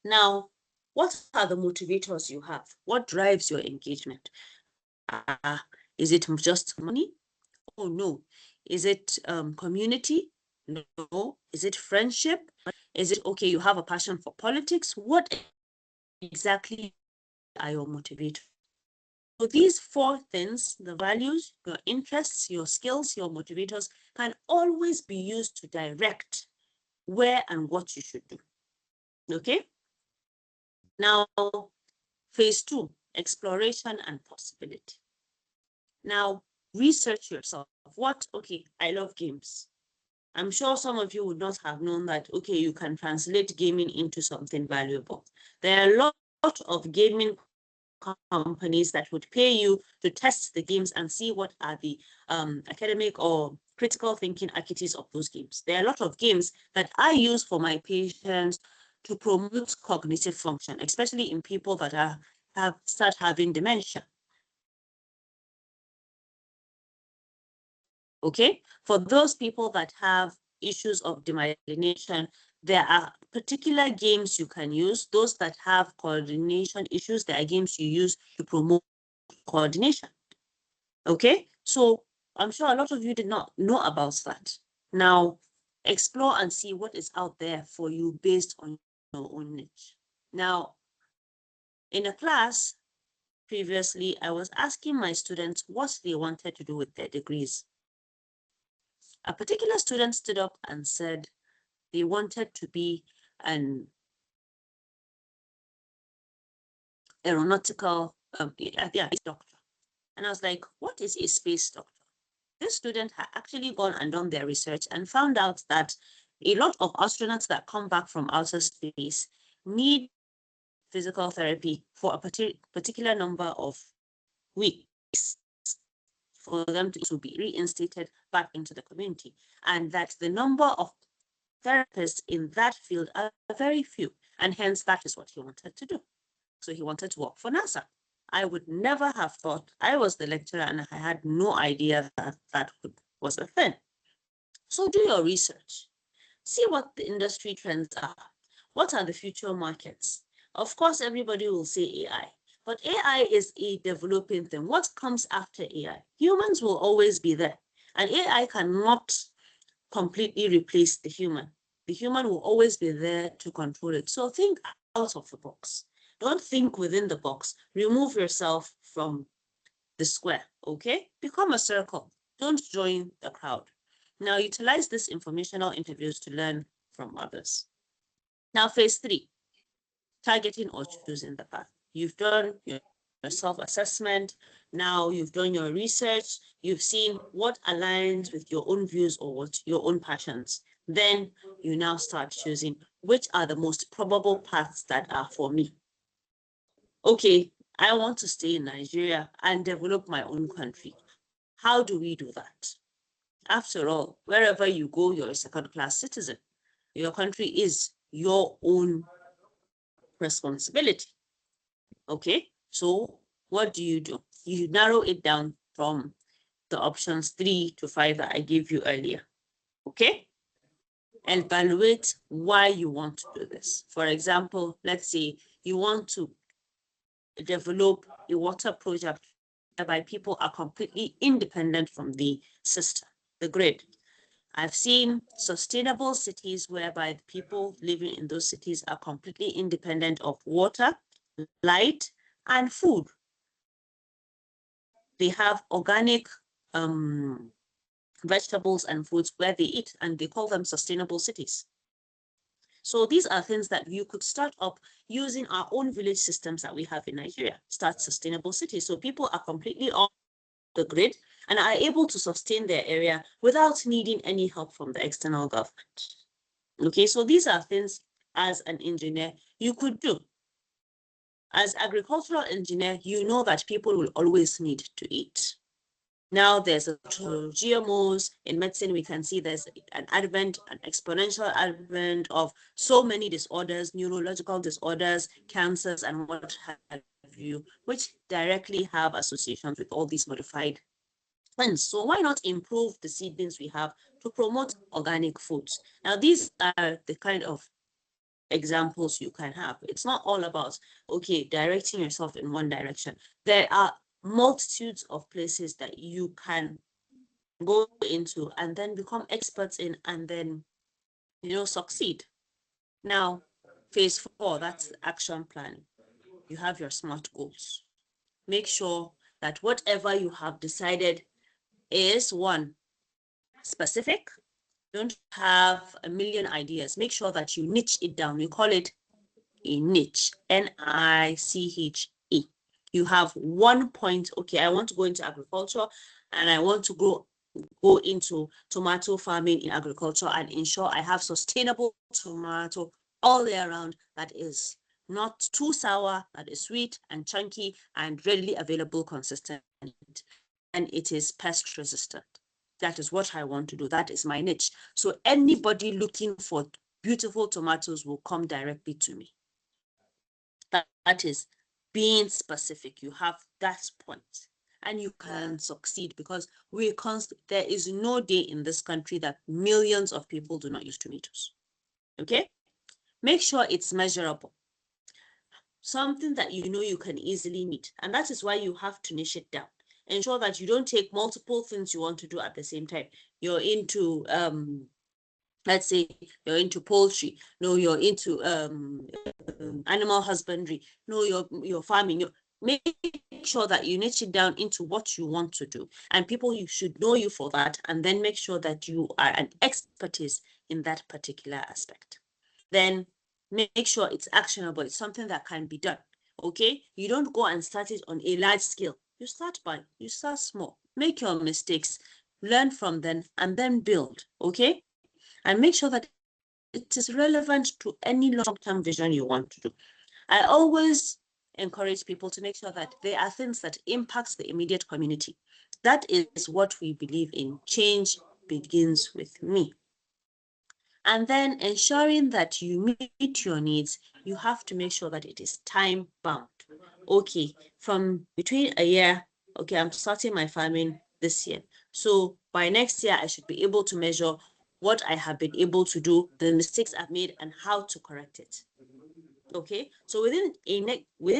Now, what are the motivators you have? What drives your engagement? Is it just money? Oh, no. Is it community? No. Is it friendship? Is it, okay, you have a passion for politics? What exactly are your motivators? So these 4 things, the values, your interests, your skills, your motivators, can always be used to direct where and what you should do. Okay? Now, phase 2, exploration and possibility. Now, research yourself. Okay, I love games. I'm sure some of you would not have known that, okay, you can translate gaming into something valuable. There are a lot of gaming companies that would pay you to test the games and see what are the academic or critical thinking archetypes of those games. There are a lot of games that I use for my patients to promote cognitive function, especially in people that start having dementia. Okay, for those people that have issues of demyelination, there are particular games you can use. Those that have coordination issues, there are games you use to promote coordination. Okay, so I'm sure a lot of you did not know about that. Now, explore and see what is out there for you based on your own niche. Now, in a class previously, I was asking my students what they wanted to do with their degrees. A particular student stood up and said they wanted to be an aeronautical doctor. And I was like, what is a space doctor? This student had actually gone and done their research and found out that a lot of astronauts that come back from outer space need physical therapy for a particular number of weeks for them to be reinstated back into the community, and that the number of therapists in that field are very few, and hence that is what he wanted to do. So he wanted to work for NASA. I would never have thought. I was the lecturer and I had no idea that that was a thing. So do your research. See what the industry trends are. What are the future markets? Of course, everybody will say AI, but AI is a developing thing. What comes after AI? Humans will always be there, and AI cannot completely replace the human. The human will always be there to control it. So think out of the box. Don't think within the box. Remove yourself from the square, okay? Become a circle. Don't join the crowd. Now, utilize these informational interviews to learn from others. Now, phase 3, targeting or choosing the path. You've done your self-assessment. Now you've done your research, you've seen what aligns with your own views or what your own passions. Then you now start choosing which are the most probable paths that are for me. Okay, I want to stay in Nigeria and develop my own country. How do we do that? After all, wherever you go, you're a second-class citizen. Your country is your own responsibility. Okay, so what do? You narrow it down from the options 3 to 5 that I gave you earlier. Okay, evaluate why you want to do this. For example, let's say you want to develop a water project whereby people are completely independent from the system, the grid. I've seen sustainable cities whereby the people living in those cities are completely independent of water, light, and food. They have organic vegetables and foods where they eat, and they call them sustainable cities. So these are things that you could start up using our own village systems that we have in Nigeria. Start sustainable cities. So people are completely off the grid and are able to sustain their area without needing any help from the external government. Okay, so these are things as an engineer you could do. As agricultural engineer, you know that people will always need to eat. Now there's GMOs. In medicine, we can see there's an exponential advent of so many disorders, neurological disorders, cancers, and what have you, which directly have associations with all these modified plants. So why not improve the seedlings we have to promote organic foods? Now, these are the kind of examples you can have. It's not all about, okay, directing yourself in one direction. There are multitudes of places that you can go into and then become experts in and then, succeed. Now, phase 4, that's action plan. You have your SMART goals. Make sure that whatever you have decided is, 1, specific. Don't have a million ideas. Make sure that you niche it down. We call it a niche, NICHE. You have 1 point, okay, I want to go into agriculture and I want to go into tomato farming in agriculture and ensure I have sustainable tomato all year round that is not too sour, that is sweet and chunky and readily available, consistent, and it is pest resistant. That is what I want to do. That is my niche. So anybody looking for beautiful tomatoes will come directly to me. That is being specific. You have that point and you can succeed because there is no day in this country that millions of people do not use tomatoes. Okay? Make sure it's measurable. Something that you can easily meet. And that is why you have to niche it down. Ensure that you don't take multiple things you want to do at the same time. You're into let's say you're into poultry, no, you're into animal husbandry, no, you're farming. Make sure that you niche it down into what you want to do, and people should know you for that, and then make sure that you are an expertise in that particular aspect. Then make sure it's actionable. It's something that can be done. Okay, you don't go and start it on a large scale. You start small, make your mistakes, learn from them, and then build. Okay, and make sure that it is relevant to any long-term vision you want to do. I always encourage people to make sure that there are things that impact the immediate community. That is what we believe in. Change begins with me. And then ensuring that you meet your needs, you have to make sure that it is time bound. Okay, from between a year, okay, I'm starting my farming this year. So by next year, I should be able to measure what I have been able to do, the mistakes I've made, and how to correct it. Okay, so within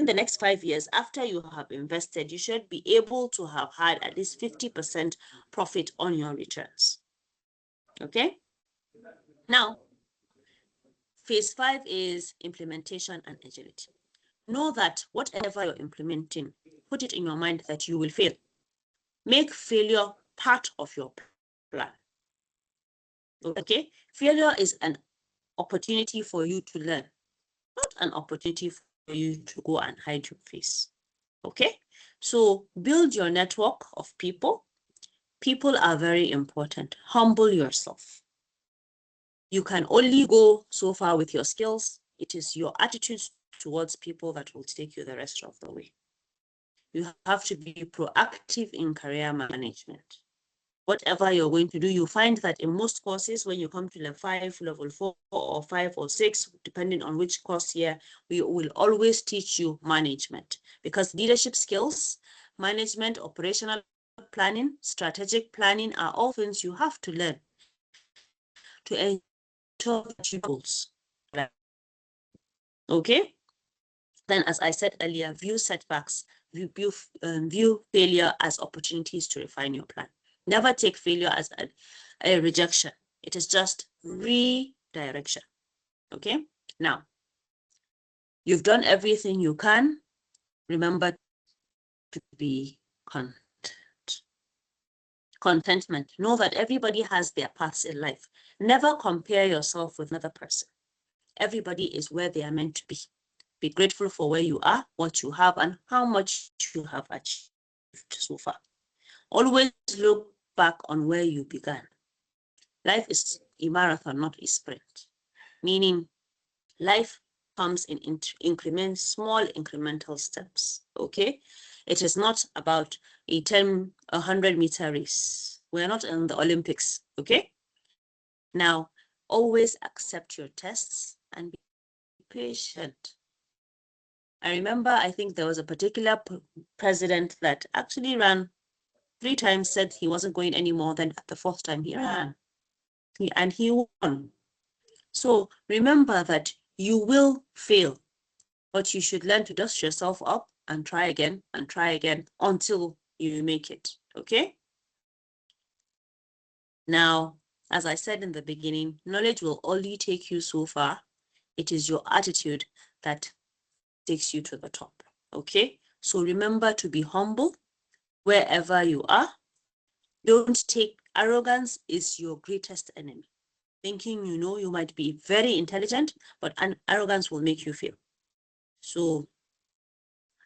the next 5 years, after you have invested, you should be able to have had at least 50% profit on your returns. Okay, now phase 5 is implementation and agility. Know that whatever you're implementing, put it in your mind that you will fail. Make failure part of your plan. Okay, failure is an opportunity for you to learn, not an opportunity for you to go and hide your face. Okay, so build your network of people. People are very important. Humble yourself. You can only go so far with your skills. It is your attitude towards people that will take you the rest of the way. You have to be proactive in career management. Whatever you're going to do, you find that in most courses, when you come to level 5, level 4, or 5 or 6, depending on which course here, we will always teach you management, because leadership skills, management, operational planning, strategic planning are all things you have to learn to ensure that you goals. Okay? Then, as I said earlier, view setbacks, view failure as opportunities to refine your plan. Never take failure as a rejection. It is just redirection. Okay? Now, you've done everything you can. Remember to be content. Contentment. Know that everybody has their paths in life. Never compare yourself with another person. Everybody is where they are meant to be. Be grateful for where you are, what you have, and how much you have achieved so far. Always look back on where you began. Life is a marathon, not a sprint. Meaning, life comes in increments, small incremental steps, okay? It is not about a 100-meter race. We're not in the Olympics, okay? Now, always accept your tests and be patient. I remember, I think there was a particular president that actually ran 3 times, said he wasn't going any more than the 4th time he ran. And he won. So remember that you will fail, but you should learn to dust yourself up and try again until you make it, okay? Now, as I said in the beginning, knowledge will only take you so far. It is your attitude that takes you to the top, okay? So remember to be humble wherever you are. Don't take arrogance is your greatest enemy. Thinking you know, you might be very intelligent, but arrogance will make you fail. So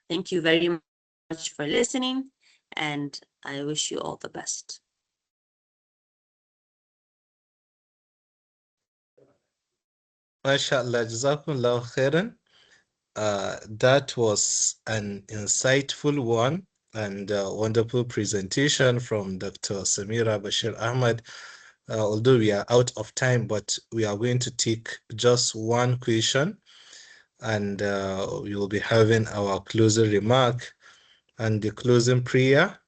thank you very much for listening, and I wish you all the best. MashaAllah, Jazakumullah khairan. That was an insightful one and wonderful presentation from Dr. Samira Bashir Ahmad. Although we are out of time, but we are going to take just one question, and we will be having our closing remark and the closing prayer.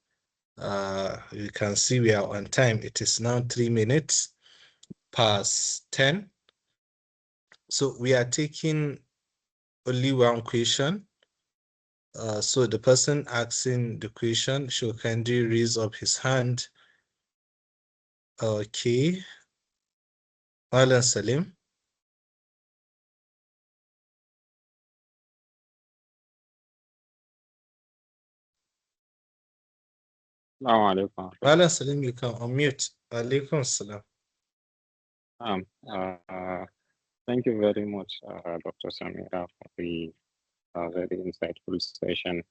You can see we are on time. It is now 3 minutes past 10. So we are taking only one question. So the person asking the question should kindly raise up his hand. Okay. Alan Salim. Assalamu alaikum. Alan Salim, you can unmute. Alaikum salam. Thank you very much, Dr. Samira, for the very insightful session.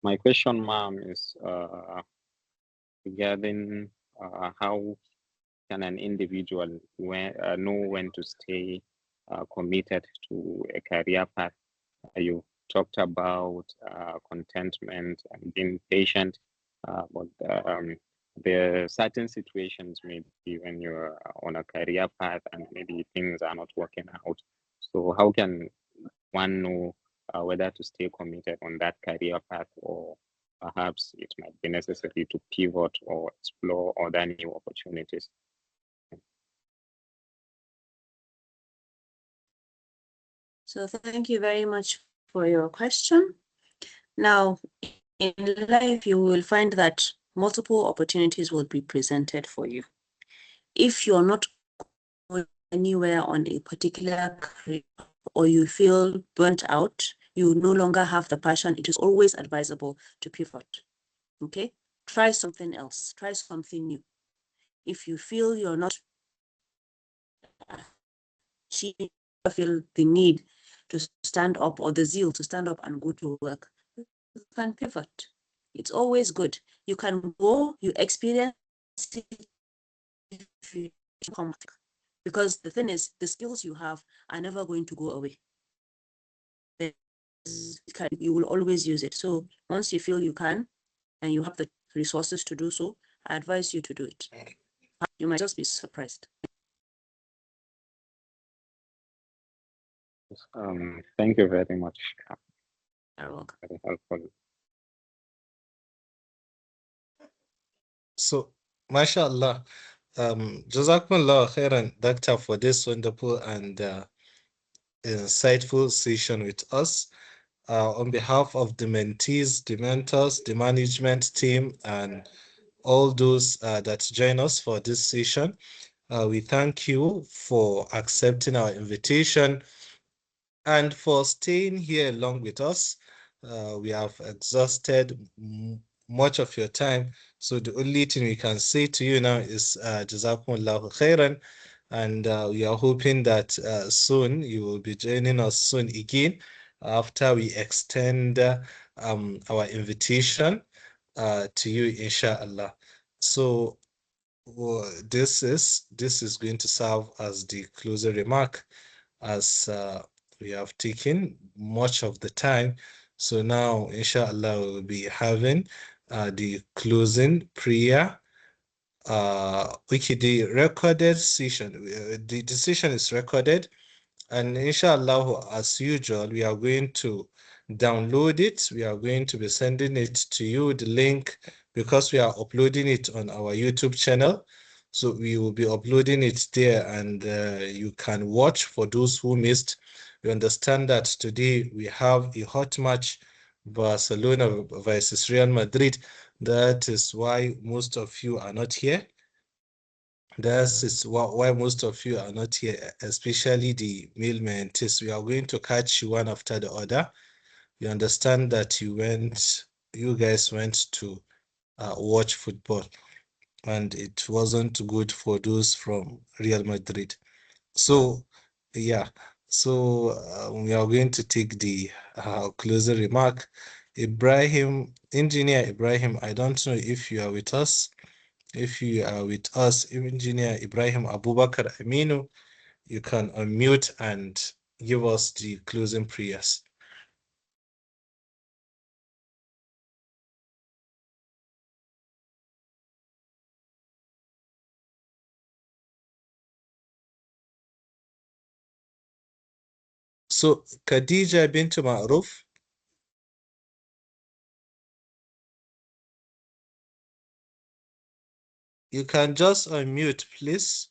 My question, ma'am, is regarding how can an individual know when to stay committed to a career path? You talked about contentment and being patient, but there are certain situations maybe when you're on a career path and maybe things are not working out. So how can one know whether to stay committed on that career path, or perhaps it might be necessary to pivot or explore other new opportunities? So thank you very much for your question. Now, in life, you will find that multiple opportunities will be presented for you. If you're not going anywhere on a particular career, or you feel burnt out, you no longer have the passion, it is always advisable to pivot. Okay? Try something else. Try something new. If you feel you're not feel the need to stand up, or the zeal to stand up and go to work, you can pivot. It's always good. You can go, you experience it, if you come, because the thing is, the skills you have are never going to go away. You will always use it. So once you feel you can, and you have the resources to do so, I advise you to do it. You might just be surprised. Thank you very much. You're welcome. Very helpful. So, mashallah, Jazakumullah khairan, Doctor, for this wonderful and insightful session with us. On behalf of the mentees, the mentors, the management team, and all those that join us for this session, we thank you for accepting our invitation and for staying here along with us. We have exhausted much of your time, so the only thing we can say to you now is Jazakumullahu khairan, and we are hoping that soon you will be joining us soon again after we extend our invitation to you, inshallah. So this is going to serve as the closing remark, as we have taken much of the time. So now, inshallah, we'll be having the closing prayer. Okay, the recorded session, the session is recorded, and inshallah, as usual, we are going to download it. We are going to be sending it to you, the link, because we are uploading it on our YouTube channel. So we will be uploading it there, and you can watch for those who missed. We understand that today we have a hot match, Barcelona versus Real Madrid. That is why most of you are not here. That is why most of you are not here, especially the male mentees. We are going to catch you one after the other. You understand that you guys went to watch football, and it wasn't good for those from Real Madrid. So, yeah. So we are going to take the closing remark. Engineer Ibrahim, I don't know if you are with us. If you are with us, Engineer Ibrahim Abubakar Aminu, you can unmute and give us the closing prayers. So, Khadija bint Ma'ruf. You can just unmute, please.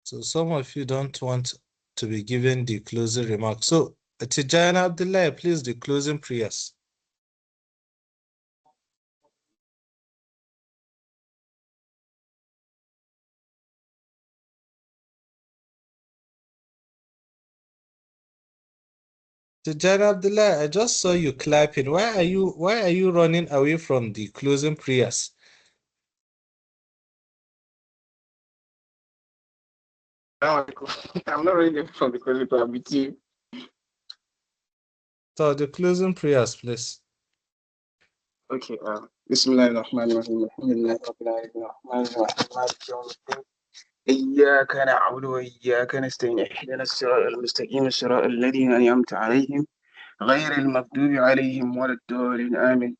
So some of you don't want to be given the closing remarks. So Tijana Abdullah, please, the closing prayers. Tijana Abdullah, I just saw you clapping. Why are you running away from the closing prayers? I'm not ready from the closing prayer with you. So the closing prayers, please. Okay. Bismillahirrahmanirrahim. Alhamdulillahi rabbil alamin. Arrahmanirrahim. Maliki yawmiddin. إياك نعبد وإياك نستعين اهدنا الصراط المستقيم الصراط الذين أنعمت عليهم غير المغضوب عليهم ولا الضالين آمين.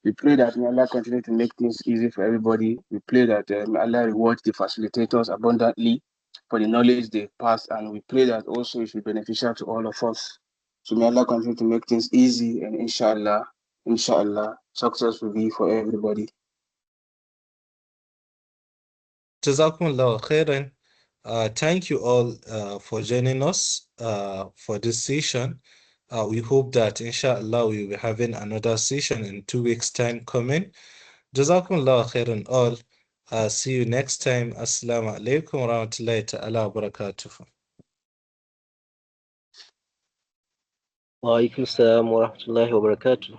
We pray that may Allah continue to make things easy for everybody. We pray that may Allah reward the facilitators abundantly for the knowledge they pass, and we pray that also it should be beneficial to all of us. So may Allah continue to make things easy, and inshallah, success will be for everybody. Jazakumullah khairan. Thank you all for joining us for this session. We hope that inshallah we will be having another session in 2 weeks' time coming. Jazakumullah khairan all. See you next time. Assalamu alaikum wa rahmatullahi ta'ala wa barakatuh. Wa alaikum assalam wa rahmatullahi wa barakatuh.